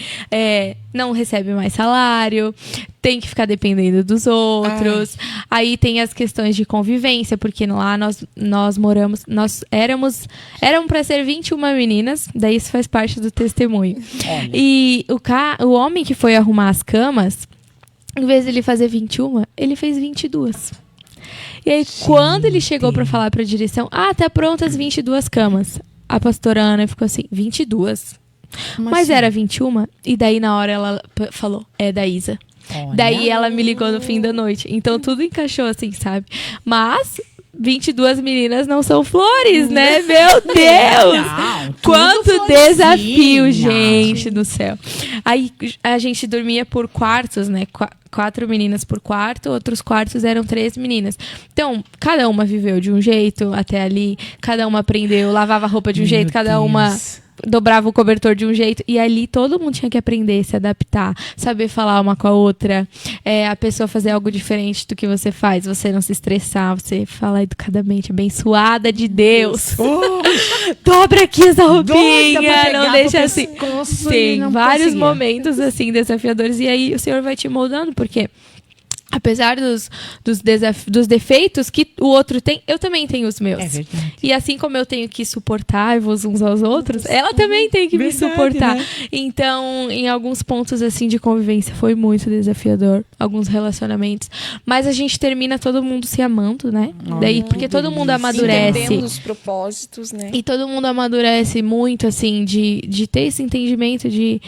não recebe mais salário, tem que ficar dependendo dos outros. Aí tem as questões de convivência, porque lá nós moramos, éramos para ser 21 meninas, daí isso faz parte do testemunho. Olha. E o homem que foi arrumar as camas, em vez de ele fazer 21, ele fez 22. E aí, quando ele chegou para falar para a direção, tá pronta as 22 camas. A pastora Ana ficou assim, 22? Mas assim? era 21? E daí, na hora, ela falou, é da Isa. Olha. Daí, ela me ligou no fim da noite. Então, tudo encaixou assim, sabe? Mas 22 meninas não são flores, né? Meu Deus! Não, tudo Quanto florzinha. desafio, gente do céu. Aí, a gente dormia por quartos, né? 4 meninas por quarto, outros quartos eram 3 meninas. Então, cada uma viveu de um jeito até ali, cada uma aprendeu, lavava a roupa de um jeito, cada uma dobrava o cobertor de um jeito. E ali todo mundo tinha que aprender, se adaptar, saber falar uma com a outra. A pessoa fazer algo diferente do que você faz, você não se estressar, você falar educadamente, abençoada de Deus. Dobra aqui essa roupinha, não deixa assim. Tem vários momentos assim desafiadores e aí o Senhor vai te moldando, porque apesar dos defeitos que o outro tem, eu também tenho os meus. É verdade. E assim como eu tenho que suportar-vos uns aos outros, ela também tem que me Verdade, suportar. né? Então, em alguns pontos assim de convivência foi muito desafiador, alguns relacionamentos, mas a gente termina todo mundo se amando, né? Daí porque todo mundo amadurece. Entendendo os propósitos, né? E todo mundo amadurece muito, assim, de ter esse entendimento de...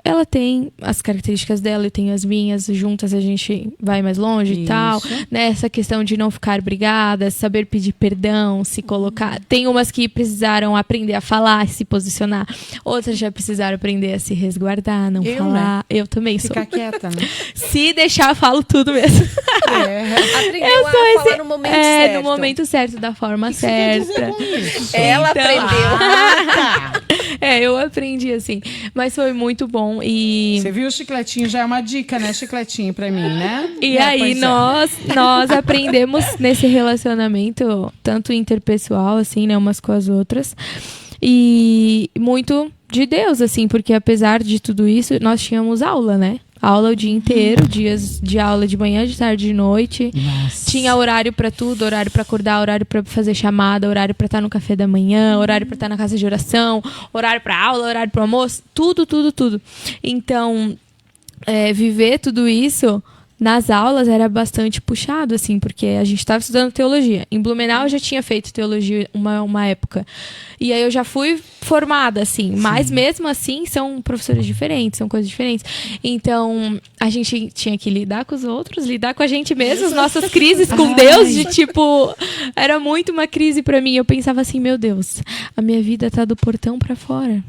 Ela tem as características dela, eu tenho as minhas, juntas a gente vai mais longe e tal. Né? Essa questão de não ficar brigadas, saber pedir perdão, se colocar. Tem umas que precisaram aprender a falar, se posicionar. Outras já precisaram aprender a se resguardar, não falar. Né? Eu também sou. Ficar quieta, né? Se deixar, eu falo tudo mesmo. Aprendeu a falar no momento certo. No momento certo, da forma certa. Ela aprendeu. Eu aprendi assim. Mas foi muito bom. E Você viu o chicletinho? Já é uma dica, né? Chicletinho pra mim, né? E aí nós aprendemos nesse relacionamento, tanto interpessoal, assim, né, umas com as outras. E muito de Deus, assim, porque apesar de tudo isso, nós tínhamos aula, né? Aula o dia inteiro, dias de aula de manhã, de tarde, de noite. Nossa. Tinha horário pra tudo, horário pra acordar, horário pra fazer chamada, horário pra estar no café da manhã, horário pra estar na casa de oração, horário pra aula, horário pro almoço, tudo. Então, viver tudo isso nas aulas era bastante puxado, assim, porque a gente estava estudando teologia. Em Blumenau eu já tinha feito teologia uma época. E aí eu já fui formada, assim. Sim. Mas mesmo assim são professores diferentes, são coisas diferentes. Então a gente tinha que lidar com os outros, lidar com a gente mesmo, as nossas crises com Deus, de tipo... Era muito uma crise pra mim. Eu pensava assim, meu Deus, a minha vida tá do portão pra fora.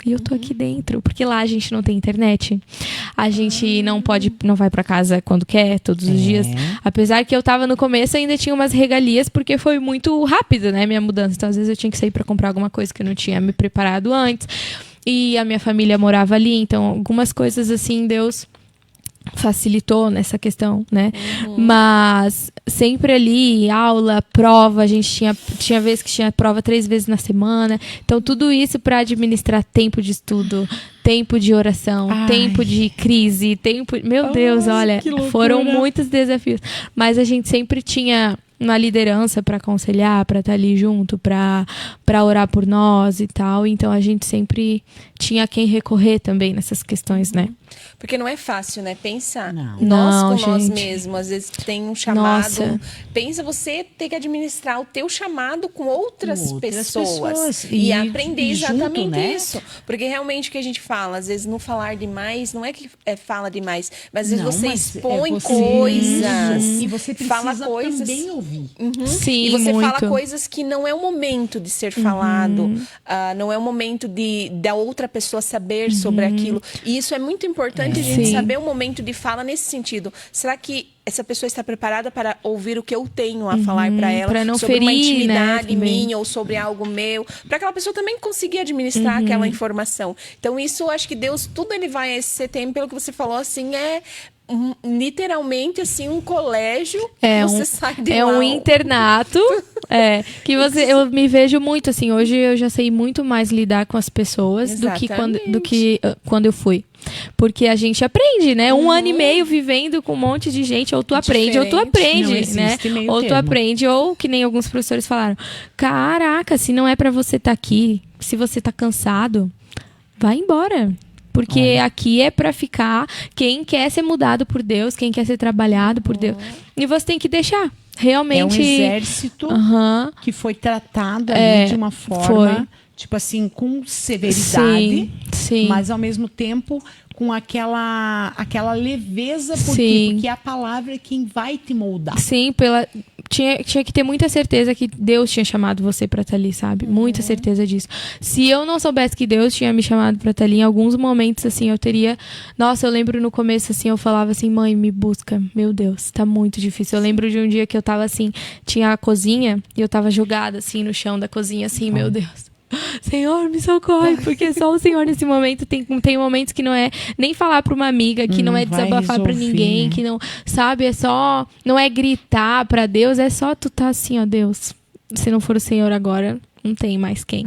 E eu tô aqui dentro, porque lá a gente não tem internet. A gente não vai pra casa quando quer, todos os dias. Apesar que eu tava no começo, ainda tinha umas regalias, porque foi muito rápido, né, minha mudança. Então, às vezes eu tinha que sair pra comprar alguma coisa que eu não tinha me preparado antes. E a minha família morava ali, então algumas coisas assim, Deus facilitou nessa questão, né? Mas sempre ali, aula, prova, a gente tinha vezes que tinha prova 3 vezes na semana. Então, tudo isso para administrar tempo de estudo, tempo de oração, tempo de crise, Meu Deus, olha, foram muitos desafios. Mas a gente sempre tinha uma liderança para aconselhar, para estar ali junto, para orar por nós e tal. Então, a gente sempre tinha a quem recorrer também nessas questões, né? Porque não é fácil, né? Pensa, Não. nós com nós gente. mesmos, às vezes tem um chamado. Nossa. Pensa você ter que administrar o teu chamado com outras pessoas. E E aprender junto, exatamente né? isso. Porque realmente o que a gente fala, às vezes no falar demais, não é que fala demais, mas às vezes Não, você mas expõe você- coisas. E você fala precisa coisas. também ouvir. Sim, E você muito. fala coisas que não é o momento de ser falado, não é o momento da outra pessoa saber sobre aquilo. E isso é muito importante a gente Sim. saber o momento de fala nesse sentido. Será que essa pessoa está preparada para ouvir o que eu tenho a falar para ela pra não sobre uma ferir, né, intimidade também. minha ou sobre algo meu, para aquela pessoa também conseguir administrar aquela informação. Então isso eu acho que Deus, tudo ele vai a esse setembro, pelo que você falou, assim, literalmente assim um colégio que você sai de lá. um internato que eu me vejo muito assim. Hoje eu já sei muito mais lidar com as pessoas do que quando eu fui, porque a gente aprende, né? 1 ano e meio vivendo com um monte de gente, ou tu aprende ou tu Diferente. aprende, Não né? existe meio Ou tu termo. aprende, ou que nem alguns professores falaram, caraca, se não é pra você estar aqui, se você tá cansado, vai embora. Porque aqui é pra ficar quem quer ser mudado por Deus, quem quer ser trabalhado por Deus. E você tem que deixar. Realmente. É um exército Aham. que foi tratado ali de uma forma, tipo assim, com severidade, Sim. mas ao mesmo tempo com aquela leveza, Sim. porque a palavra é quem vai te moldar. Sim, tinha que ter muita certeza que Deus tinha chamado você pra estar ali, sabe? Muita certeza disso. Se eu não soubesse que Deus tinha me chamado pra estar ali, em alguns momentos, assim, eu teria... Nossa, eu lembro no começo, assim, eu falava assim, mãe, me busca. Meu Deus, tá muito difícil. Eu lembro de um dia que eu tava, assim, tinha a cozinha, e eu tava jogada, assim, no chão da cozinha, assim, meu Deus. Senhor, me socorre, porque só o Senhor nesse momento tem momentos que não é nem falar pra uma amiga, que não é vai desabafar pra resolver, ninguém, né? que não, sabe, não é gritar pra Deus, é só tu tá assim, ó, Deus, se não for o Senhor agora, não tem mais quem.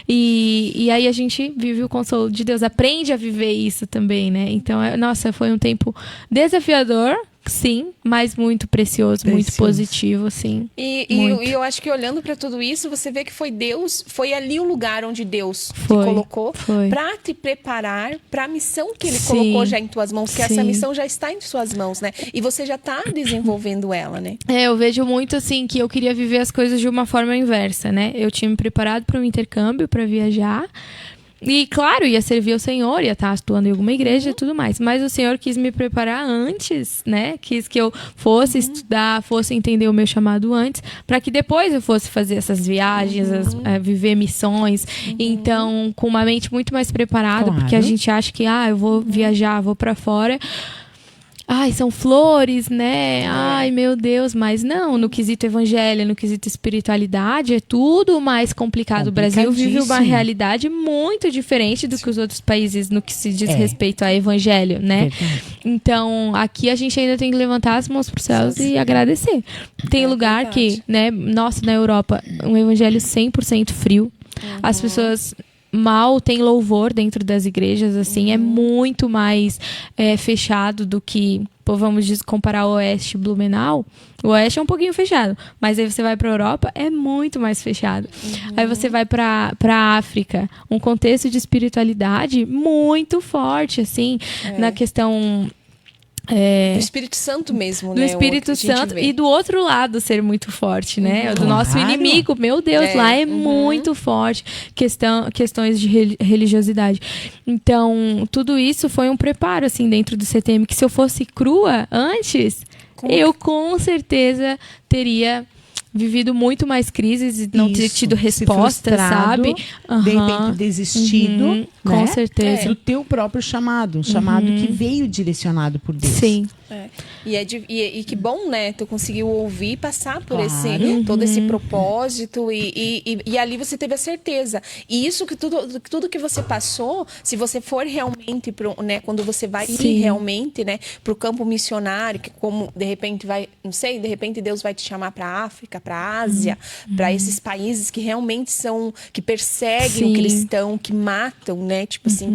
E aí a gente vive o consolo de Deus, aprende a viver isso também, né? Então, nossa, foi um tempo desafiador, sim, mas muito precioso, muito positivo, assim. E Muito. eu acho que olhando para tudo isso, você vê que foi Deus, foi ali o lugar onde Deus te Foi, colocou foi. para te preparar para a missão que Ele Sim, colocou já em tuas mãos, que essa sim. missão já está em suas mãos, né? E você já está desenvolvendo ela, né? Eu vejo muito assim que eu queria viver as coisas de uma forma inversa, né? Eu tinha me preparado para um intercâmbio, para viajar. E, claro, ia servir ao Senhor, ia estar atuando em alguma igreja e tudo mais. Mas o Senhor quis me preparar antes, né? Quis que eu fosse estudar, fosse entender o meu chamado antes, para que depois eu fosse fazer essas viagens, viver missões. Então, com uma mente muito mais preparada, Claro. porque a gente acha que, eu vou viajar, vou para fora. Ai, são flores, né? Ai, meu Deus. Mas não, no quesito evangelho, no quesito espiritualidade, é tudo mais complicado. O Brasil vive uma Complicadíssimo. realidade muito diferente do que os outros países no que se diz É. respeito a evangelho, né? Verdade. Então, aqui a gente ainda tem que levantar as mãos pros céus e agradecer. Tem lugar que, né? Nossa, na Europa, um evangelho 100% frio. As pessoas... mal tem louvor dentro das igrejas, assim, é muito mais fechado do que, vamos comparar o Oeste e Blumenau. O Oeste é um pouquinho fechado, mas aí você vai para a Europa, é muito mais fechado. Aí você vai para África, um contexto de espiritualidade muito forte, assim, na questão... Do Espírito Santo mesmo, do né? Espírito O que a gente Santo vê. e do outro lado ser muito forte, né? Do nosso Claro. inimigo, meu Deus, lá é muito forte questões de religiosidade. Então, tudo isso foi um preparo, assim, dentro do CTM, que se eu fosse crua antes, eu com certeza teria vivido muito mais crises e não ter Isso, tido se resposta, frustrado, sabe? De repente desistido, Uhum, né? com certeza. Do teu próprio chamado. Um chamado que veio direcionado por Deus. Sim. E que bom, né? Tu conseguiu ouvir e passar por Claro. todo esse propósito e ali você teve a certeza. E isso que tudo que você passou, se você for realmente né, quando você vai ir realmente, né, pro campo missionário, que como de repente vai, não sei, de repente Deus vai te chamar para África, para Ásia, para esses países que realmente que perseguem o cristão, que matam, né? Tipo assim,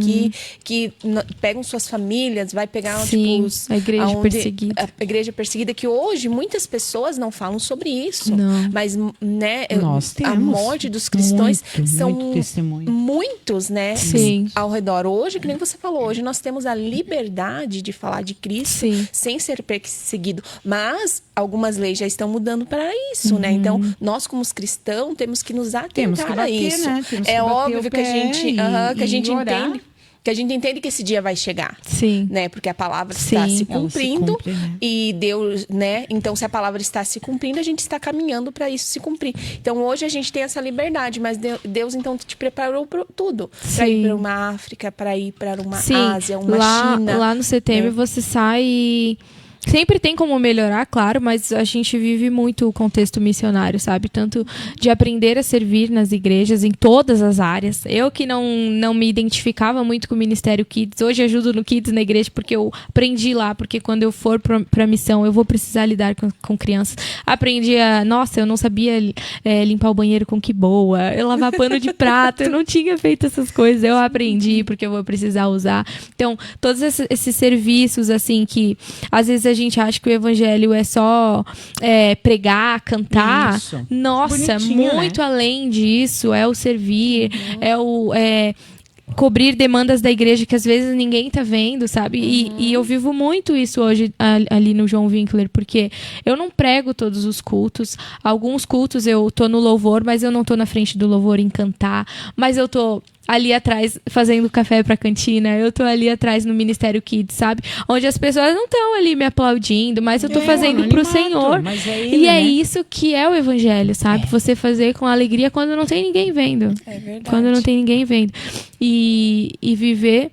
que pegam suas famílias, vai pegar tipo a igreja perseguida. A igreja perseguida, que hoje muitas pessoas não falam sobre isso. Não. Mas, né, Nós temos a morte dos cristãos são muito testemunho. muitos, né? Sim. Ao redor. Hoje, que nem você falou, hoje nós temos a liberdade de falar de Cristo sem ser perseguido. Mas algumas leis já estão mudando para isso, né? Então, nós como cristãos temos que nos atentar a isso. Né? Temos que É bater óbvio o que pé a gente orar. entende. Que a gente entende que esse dia vai chegar. Sim. Né? Porque a palavra está se Ela se cumprindo. cumpre, né? E Deus, né? Então, se a palavra está se cumprindo, a gente está caminhando para isso se cumprir. Então, hoje a gente tem essa liberdade, mas Deus então te preparou para tudo. Para ir para uma África, para ir para uma Ásia, uma China. Lá no CTM você sai. Sempre tem como melhorar, claro, mas a gente vive muito o contexto missionário, sabe? Tanto de aprender a servir nas igrejas, em todas as áreas. Eu que não me identificava muito com o Ministério Kids, hoje ajudo no Kids na igreja porque eu aprendi lá, porque quando eu for pra missão eu vou precisar lidar com crianças. Aprendi nossa, eu não sabia limpar o banheiro com que boa, eu lavar pano de prato, eu não tinha feito essas coisas, eu aprendi porque eu vou precisar usar. Então, todos esses serviços, assim, que às vezes a gente acha que o evangelho é só pregar, cantar. Isso. Nossa, Bonitinho, muito né? além disso, é o servir, cobrir demandas da igreja que às vezes ninguém tá vendo, sabe? E eu vivo muito isso hoje ali no João Winkler, porque eu não prego todos os cultos. Alguns cultos eu tô no louvor, mas eu não tô na frente do louvor em cantar, mas eu tô ali atrás fazendo café pra cantina, eu tô ali atrás no Ministério Kids, sabe? Onde as pessoas não estão ali me aplaudindo, mas eu tô fazendo pro Senhor. Mas é ele, E é né? isso que é o evangelho, sabe? Você fazer com alegria quando não tem ninguém vendo. É verdade. Quando não tem ninguém vendo. E viver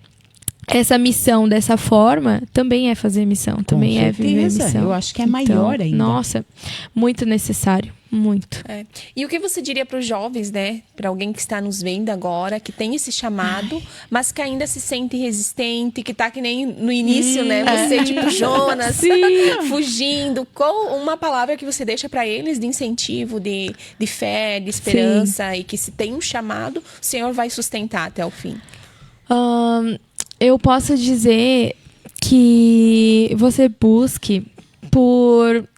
essa missão dessa forma também é fazer missão, também é viver certeza. missão. Eu acho que é maior ainda. Nossa, muito necessário, muito. E o que você diria para os jovens, né? Para alguém que está nos vendo agora, que tem esse chamado, mas que ainda se sente resistente, que tá que nem no início, né? Você, tipo Jonas, fugindo. Qual uma palavra que você deixa para eles de incentivo, de fé, de esperança, e que se tem um chamado, o Senhor vai sustentar até o fim? Eu posso dizer que você busque por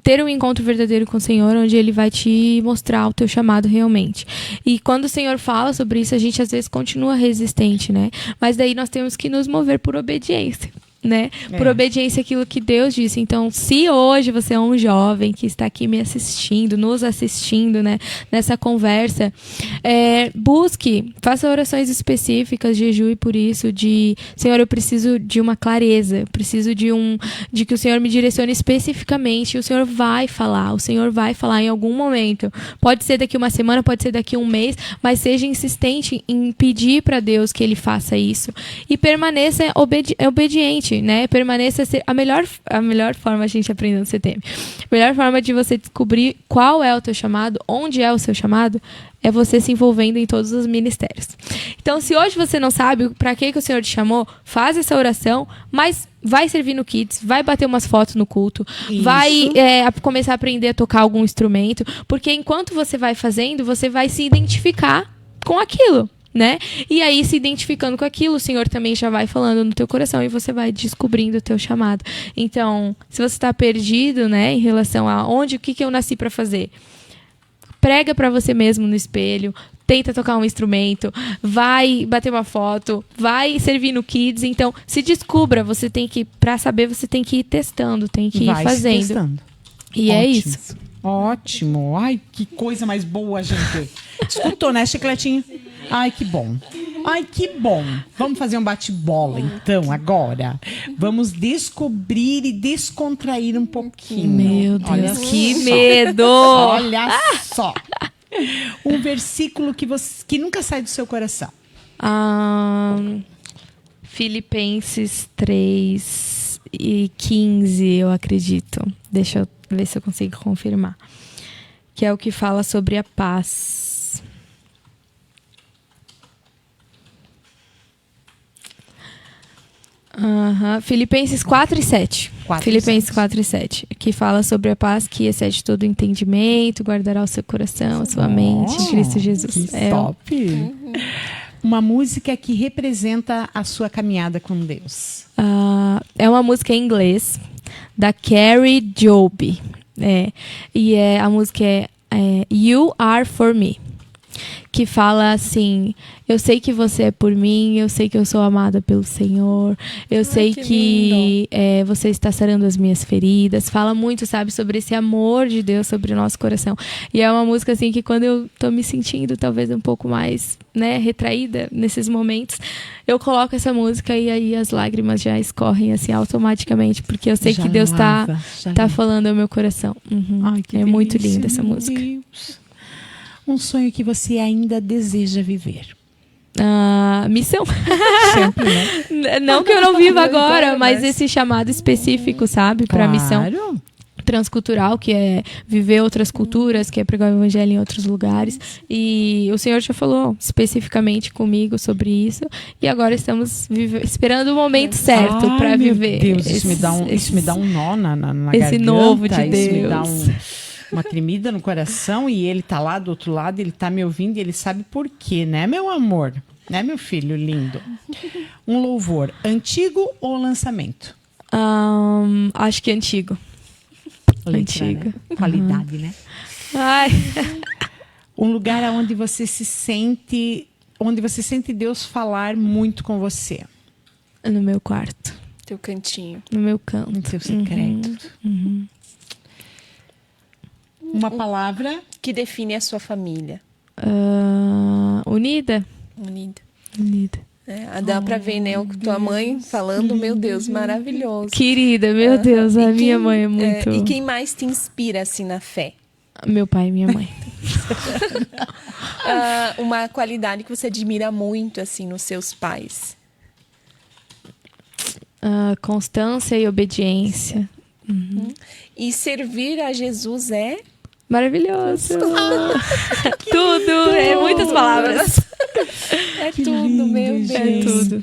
ter um encontro verdadeiro com o Senhor, onde Ele vai te mostrar o teu chamado realmente. E quando o Senhor fala sobre isso, a gente às vezes continua resistente, né? Mas daí nós temos que nos mover por obediência, né? Por obediência àquilo que Deus disse. Então, se hoje você é um jovem que está aqui me assistindo, nos assistindo, né? Nessa conversa, busque, faça orações específicas, jejue por isso, Senhor, eu preciso de uma clareza, eu preciso de que o Senhor me direcione especificamente, e o Senhor vai falar em algum momento. Pode ser daqui uma semana, pode ser daqui um mês, mas seja insistente em pedir para Deus que Ele faça isso. E permaneça obediente, né? Permaneça ser a melhor forma, a gente aprendeu no CTM. A melhor forma de você descobrir qual é o teu chamado, onde é o seu chamado, é você se envolvendo em todos os ministérios. Então, se hoje você não sabe para que o Senhor te chamou, faz essa oração, mas vai servir no Kids, vai bater umas fotos no culto, vai começar a aprender a tocar algum instrumento, porque enquanto você vai fazendo, você vai se identificar com aquilo, né? E aí, se identificando com aquilo, o Senhor também já vai falando no teu coração e você vai descobrindo o teu chamado. Então, se você está perdido, né, em relação a o que eu nasci para fazer, prega para você mesmo no espelho, tenta tocar um instrumento, vai bater uma foto, vai servir no Kids. Então, se descubra, você tem que, para saber, você tem que ir testando, tem que ir fazendo. Testando. E é isso. Ótimo. Ai, que coisa mais boa, gente. Escutou, né, Chicletinho? Ai, que bom. Ai, que bom. Vamos fazer um bate-bola, então, agora. Vamos descobrir e descontrair um pouquinho. Meu Deus, Olha que só. medo! Olha só. Um versículo que nunca sai do seu coração. Filipenses 3:15, eu acredito. Deixa eu ver se eu consigo confirmar. Que é o que fala sobre a paz. Filipenses 4:7. Filipenses 4:7. Que fala sobre a paz que excede todo entendimento, guardará o seu coração, a sua mente em Cristo Jesus. Que top. Uma música que representa a sua caminhada com Deus. É uma música em inglês, da Carrie Job. E a música é You Are For Me. Que fala assim: eu sei que você é por mim, eu sei que eu sou amada pelo Senhor, eu sei que você está sarando as minhas feridas. Fala muito, sabe, sobre esse amor de Deus sobre o nosso coração. E é uma música assim que quando eu tô me sentindo talvez um pouco mais, retraída nesses momentos, eu coloco essa música e aí as lágrimas já escorrem assim automaticamente, porque eu sei que Deus tá falando ao meu coração. Ai, que é muito delícia, linda essa música. Deus. Um sonho que você ainda deseja viver. Missão. Sempre, né? Não que eu não viva agora, mas esse chamado específico, sabe? Para missão transcultural, que é viver outras culturas, que é pregar o evangelho em outros lugares. E o Senhor já falou especificamente comigo sobre isso. E agora estamos esperando o momento certo para viver. Meu Deus, isso me dá um nó na esse garganta. Novo de Deus. Isso me dá uma tremida no coração, e ele tá lá do outro lado, ele tá me ouvindo e ele sabe por quê, né, meu amor? Né, meu filho lindo? Um louvor, antigo ou lançamento? Acho que antigo. Letra, Antigo. Né? Qualidade, né? Ai. Um lugar onde você sente Deus falar muito com você. No meu quarto. Teu cantinho. No meu canto. No seu secreto. Uma palavra que define a sua família. Unida. Unida. Dá pra ver, né? Tua mãe falando, meu Deus, maravilhoso. Querida, meu Deus, a minha mãe é muito... E quem mais te inspira, assim, na fé? Meu pai e minha mãe. Uma qualidade que você admira muito, assim, nos seus pais? Constância e obediência. E servir a Jesus é... maravilhoso. Tudo. Muitas palavras. É tudo, lindo, meu Deus. É tudo.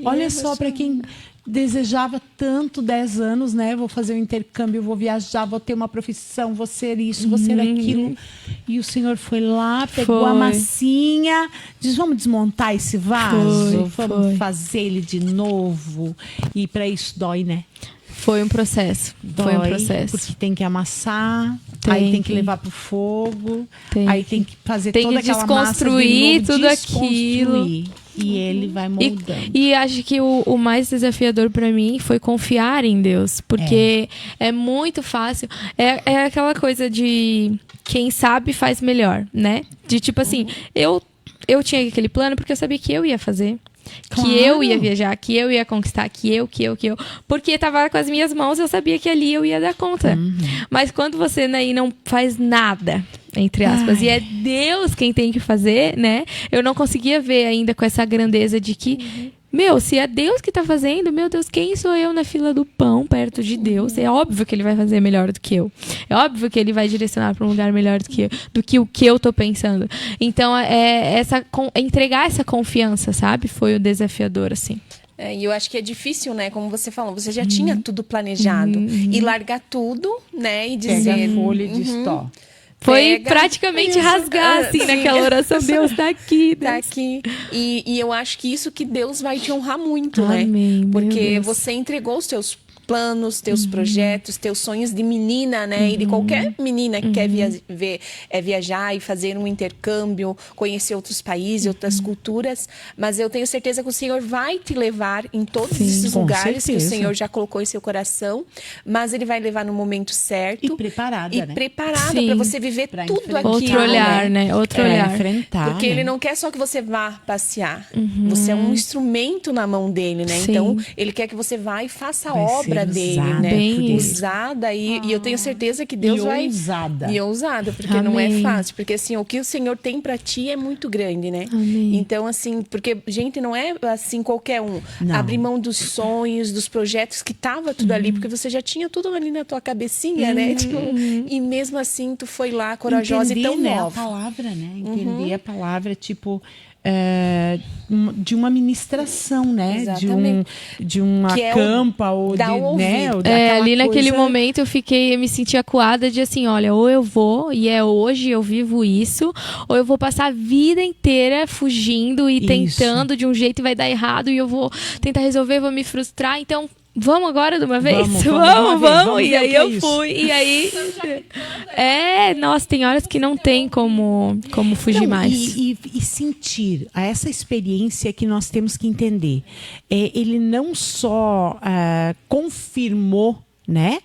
Olha só, para quem desejava tanto 10 anos, né? Vou fazer um intercâmbio, vou viajar, vou ter uma profissão, vou ser isso, vou ser aquilo. E o Senhor foi lá, pegou a massinha, diz, vamos desmontar esse vaso? Vamos fazer ele de novo. E para isso dói, né? Foi um processo. Foi um processo. Porque tem que amassar, aí tem que levar pro fogo, aí tem que fazer toda aquela massa de novo, desconstruir tudo aquilo. E ele vai moldando. E acho que o mais desafiador para mim foi confiar em Deus. Porque é muito fácil. É aquela coisa de quem sabe faz melhor, né? De tipo assim, eu tinha aquele plano porque eu sabia que eu ia fazer. Claro. Que eu ia viajar, que eu ia conquistar, que eu. Porque tava com as minhas mãos, eu sabia que ali eu ia dar conta. Mas quando você não faz nada, entre aspas, e é Deus quem tem que fazer, né? Eu não conseguia ver ainda com essa grandeza de que... se é Deus que tá fazendo, meu Deus, quem sou eu na fila do pão perto de Deus? É óbvio que ele vai fazer melhor do que eu. É óbvio que ele vai direcionar para um lugar melhor do que o que eu tô pensando. Então, entregar essa confiança, sabe? Foi o desafiador, assim. E eu acho que é difícil, né? Como você falou, você já tinha tudo planejado. E largar tudo, né? E dizer... Pega a folha e diz, tó. Foi praticamente rasgar, assim, naquela oração. Deus tá aqui. Deus. Tá aqui. E eu acho que isso que Deus vai te honrar muito, Amém, né? Porque meu Deus. você entregou os seus planos, teus projetos, teus sonhos de menina, né? E de qualquer menina que quer viajar e fazer um intercâmbio, conhecer outros países, outras culturas. Mas eu tenho certeza que o Senhor vai te levar em todos esses com lugares que o certeza. Senhor já colocou em seu coração. Mas Ele vai levar no momento certo. E preparada, né? Preparada Sim. para você viver Pra tudo enfrentar. aquilo. Outro olhar, né? Outro Pra olhar. enfrentar, Porque né? Ele não quer só que você vá passear. Você é um instrumento na mão dele, né? Sim. Então, Ele quer que você vá e faça a Vai obra ser dele, usada né? Bem por Deus. Usada e eu tenho certeza que Deus E vai... ousada. E ousada, porque não é Amém. fácil. Porque, assim, o que o Senhor tem pra ti é muito grande, né? Amém. Então, assim, porque, gente, não é assim qualquer um. Não. Abrir mão dos sonhos, dos projetos que tava tudo ali, porque você já tinha tudo ali na tua cabecinha, né? Tipo, e mesmo assim, tu foi lá corajosa Entender, e tão né, nova. a palavra, né? Entender a palavra, tipo, de uma ministração, né? Exatamente. De uma Que é o campa ou dar de, o ouvido. né? Ou É, daquela ali naquele coisa- momento eu me senti acuada de assim, olha, ou eu vou, e é hoje eu vivo isso, ou eu vou passar a vida inteira fugindo e Isso. tentando de um jeito e vai dar errado, e eu vou tentar resolver, vou me frustrar, então vamos agora de uma vez? Vamos de uma vez, vamos E ver o aí que é eu isso. fui, e aí... Nossa, tem horas que não tem como fugir Não, mais. e sentir essa experiência que nós temos que entender. Ele não só confirmou, né?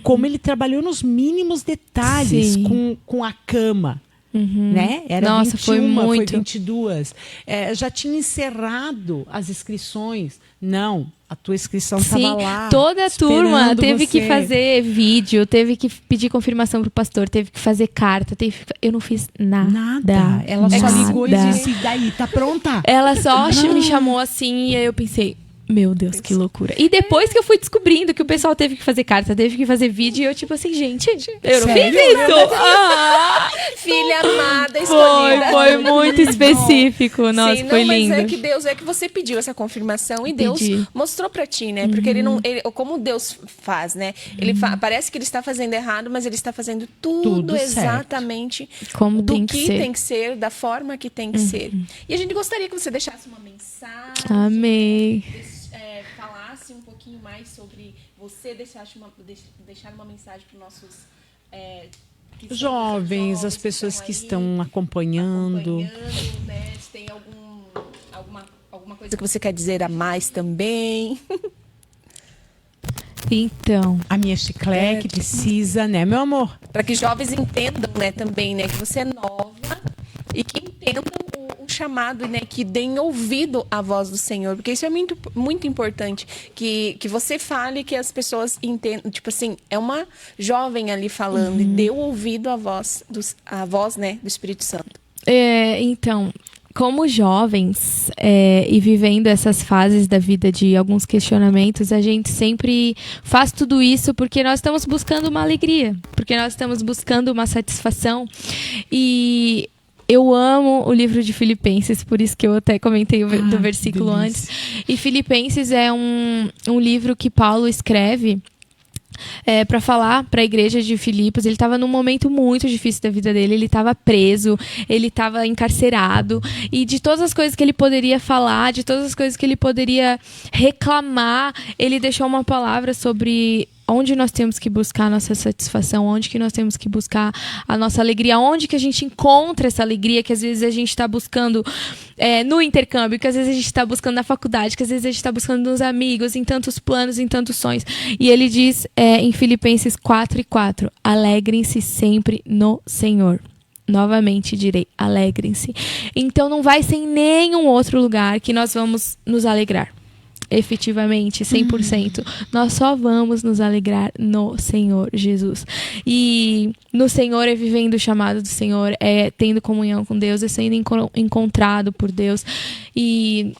Como ele trabalhou nos mínimos detalhes Sim. com a cama. Né? Era Nossa, 21, foi muito. 22. Já tinha encerrado as inscrições. Não, a tua inscrição estava Sim, lá. toda a turma esperando teve que você. fazer vídeo, teve que pedir confirmação pro pastor, teve que fazer carta, eu não fiz nada. Nada. Ela só ligou e disse, daí, tá pronta? Ela só me chamou assim e aí eu pensei, meu Deus, que loucura. E depois que eu fui descobrindo que o pessoal teve que fazer carta, teve que fazer vídeo, e eu tipo assim, gente, eu não Sério? fiz isso. Ah, Filha amada, escolhida. foi muito específico. Nossa, Sim, foi não, lindo. mas é que você pediu essa confirmação e Deus Pedi. mostrou pra ti, né? Porque como Deus faz, né? Parece que ele está fazendo errado, mas ele está fazendo tudo Tudo exatamente Como do tem que que ser. tem que ser, da forma que tem que ser. E a gente gostaria que você deixasse uma mensagem. Amei. Falasse um pouquinho mais sobre você, deixar uma mensagem para os nossos que são Jovens, as pessoas estão que aí estão acompanhando. né? Se tem alguma coisa que você quer dizer a mais também. Então, A minha chiclete que precisa, né, meu amor? Para que jovens entendam, né, também, né, que você é nova e que entendam o chamado, né, que deem ouvido à voz do Senhor, porque isso é muito, muito importante, que você fale, que as pessoas entendam, tipo assim, é uma jovem ali falando e deu ouvido à voz, né, do Espírito Santo. Então, como jovens e vivendo essas fases da vida de alguns questionamentos, a gente sempre faz tudo isso porque nós estamos buscando uma alegria, porque nós estamos buscando uma satisfação. E eu amo o livro de Filipenses, por isso que eu até comentei do versículo delícia. antes. E Filipenses é um livro que Paulo escreve para falar para a igreja de Filipos. Ele estava num momento muito difícil da vida dele, ele estava preso, ele estava encarcerado, e de todas as coisas que ele poderia falar, de todas as coisas que ele poderia reclamar, ele deixou uma palavra sobre onde nós temos que buscar a nossa satisfação, onde que nós temos que buscar a nossa alegria, onde que a gente encontra essa alegria que às vezes a gente está buscando no intercâmbio, que às vezes a gente está buscando na faculdade, que às vezes a gente está buscando nos amigos, em tantos planos, em tantos sonhos. E ele diz em Filipenses 4:4, alegrem-se sempre no Senhor. Novamente direi, alegrem-se. Então não vai ser em nenhum outro lugar que nós vamos nos alegrar. Efetivamente, 100%. Nós só vamos nos alegrar no Senhor Jesus. E no Senhor é vivendo o chamado do Senhor, é tendo comunhão com Deus, é sendo encontrado por Deus. E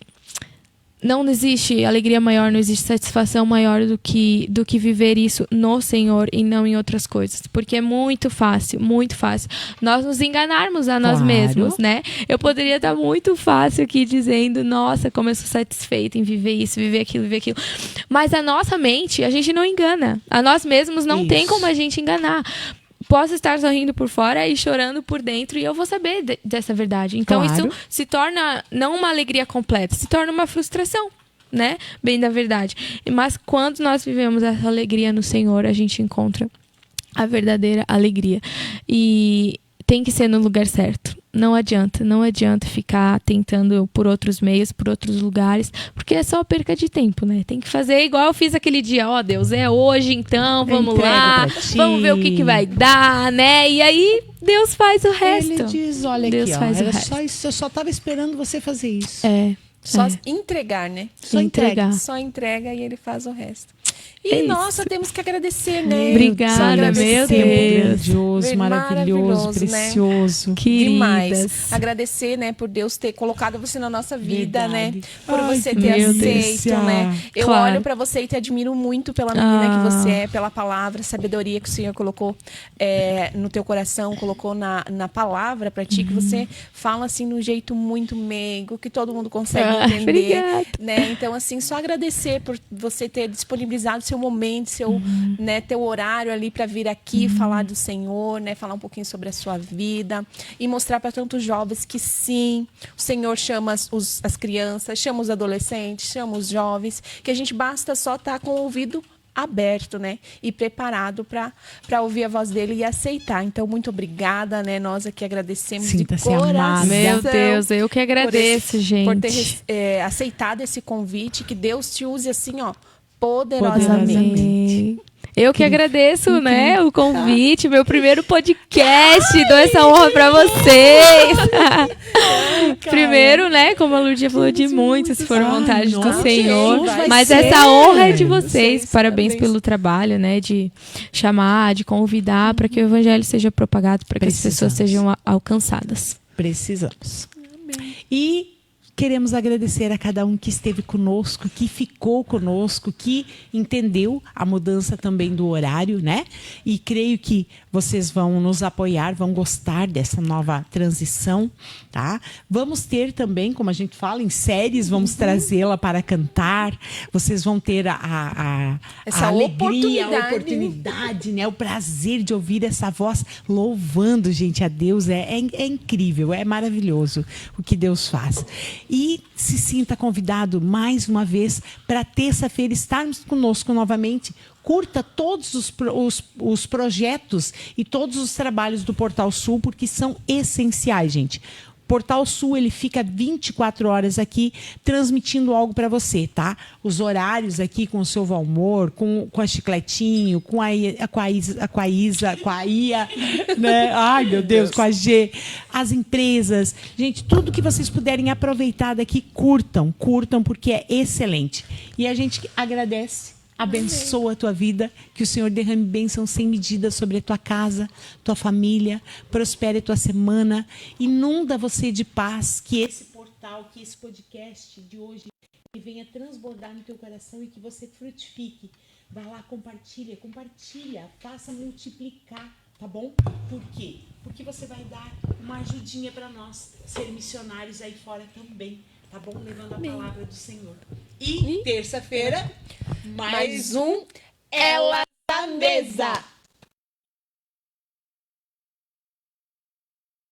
não existe alegria maior, não existe satisfação maior do que viver isso no Senhor e não em outras coisas. Porque é muito fácil nós nos enganarmos a nós mesmos, né? Eu poderia estar muito fácil aqui dizendo, nossa, como eu sou satisfeita em viver isso, viver aquilo. Mas a nossa mente, a gente não engana. A nós mesmos não tem como a gente enganar. Posso estar sorrindo por fora e chorando por dentro, e eu vou saber dessa verdade. Então, Claro. isso se torna não uma alegria completa, se torna uma frustração. né? Bem da verdade. Mas quando nós vivemos essa alegria no Senhor, a gente encontra a verdadeira alegria. E tem que ser no lugar certo. Não adianta ficar tentando por outros meios, por outros lugares, porque é só perca de tempo, né? Tem que fazer igual eu fiz aquele dia, ó, Deus, é hoje, então, vamos lá, vamos ver o que vai dar, né? E aí, Deus faz o resto. Ele diz, olha Deus aqui, faz ó, o era resto. só isso, eu só estava esperando você fazer isso. Só entregar, né? Só entrega. Só entrega e ele faz o resto. E, É nossa, isso. temos que agradecer, né? Obrigada, Só meu agradecer. Deus. Grandioso, maravilhoso, Maravilhoso, né? precioso. Demais. Queridas. Agradecer, né, por Deus ter colocado você na nossa vida, Verdade. né? Por Ai, você que ter delícia. aceito, né? Eu Claro. olho pra você e te admiro muito pela menina que você é, pela palavra, sabedoria que o Senhor colocou no teu coração, colocou na palavra pra ti, que você fala assim de um jeito muito meigo, que todo mundo consegue entender. Obrigada. Né? Então, assim, só agradecer por você ter disponibilizado seu momento, seu, né, teu horário ali para vir aqui falar do Senhor, né, falar um pouquinho sobre a sua vida e mostrar para tantos jovens que sim, o Senhor chama as crianças, chama os adolescentes, chama os jovens, que a gente basta só estar com o ouvido aberto, né, e preparado para ouvir a voz dele e aceitar. Então, muito obrigada, né, nós aqui agradecemos de Sinta-se coração. amada. Meu Deus, eu que agradeço, gente. Por ter aceitado esse convite, que Deus te use assim, ó, poderosamente. Amém. Eu que agradeço, né, o convite, meu primeiro podcast, dou essa honra pra vocês. Primeiro, né, como a Lúdia falou, de muitos, se for vontade do nossa, Senhor, vai mas ser. essa honra é de vocês. Vocês, Parabéns parabéns. pelo trabalho, né, de chamar, de convidar para que o evangelho seja propagado, para que as pessoas sejam alcançadas. Precisamos. E queremos agradecer a cada um que esteve conosco, que ficou conosco, que entendeu a mudança também do horário, né? E creio que vocês vão nos apoiar, vão gostar dessa nova transição, tá? Vamos ter também, como a gente fala, em séries, vamos trazê-la para cantar. Vocês vão ter Essa a alegria, a oportunidade. oportunidade, né? O prazer de ouvir essa voz louvando, gente, a Deus. É incrível, é maravilhoso o que Deus faz. E se sinta convidado mais uma vez para terça-feira estarmos conosco novamente. Curta todos os projetos e todos os trabalhos do Portal Sul, porque são essenciais, gente. Portal Sul, ele fica 24 horas aqui transmitindo algo para você, tá? Os horários aqui com o seu Valmor, com a Chicletinho, com a Isa, com a Ia, né? Ai, meu Deus, com a G. As empresas. Gente, tudo que vocês puderem aproveitar daqui, curtam, porque é excelente. E a gente agradece. Abençoa a tua vida, que o Senhor derrame bênção sem medida sobre a tua casa, tua família, prospere a tua semana, inunda você de paz, que esse portal, que esse podcast de hoje que venha transbordar no teu coração e que você frutifique. Vai lá, compartilha, faça multiplicar, tá bom? Por quê? Porque você vai dar uma ajudinha para nós ser missionários aí fora também. Tá bom? Levando a palavra do Senhor. E terça-feira, mais um Ela da Mesa.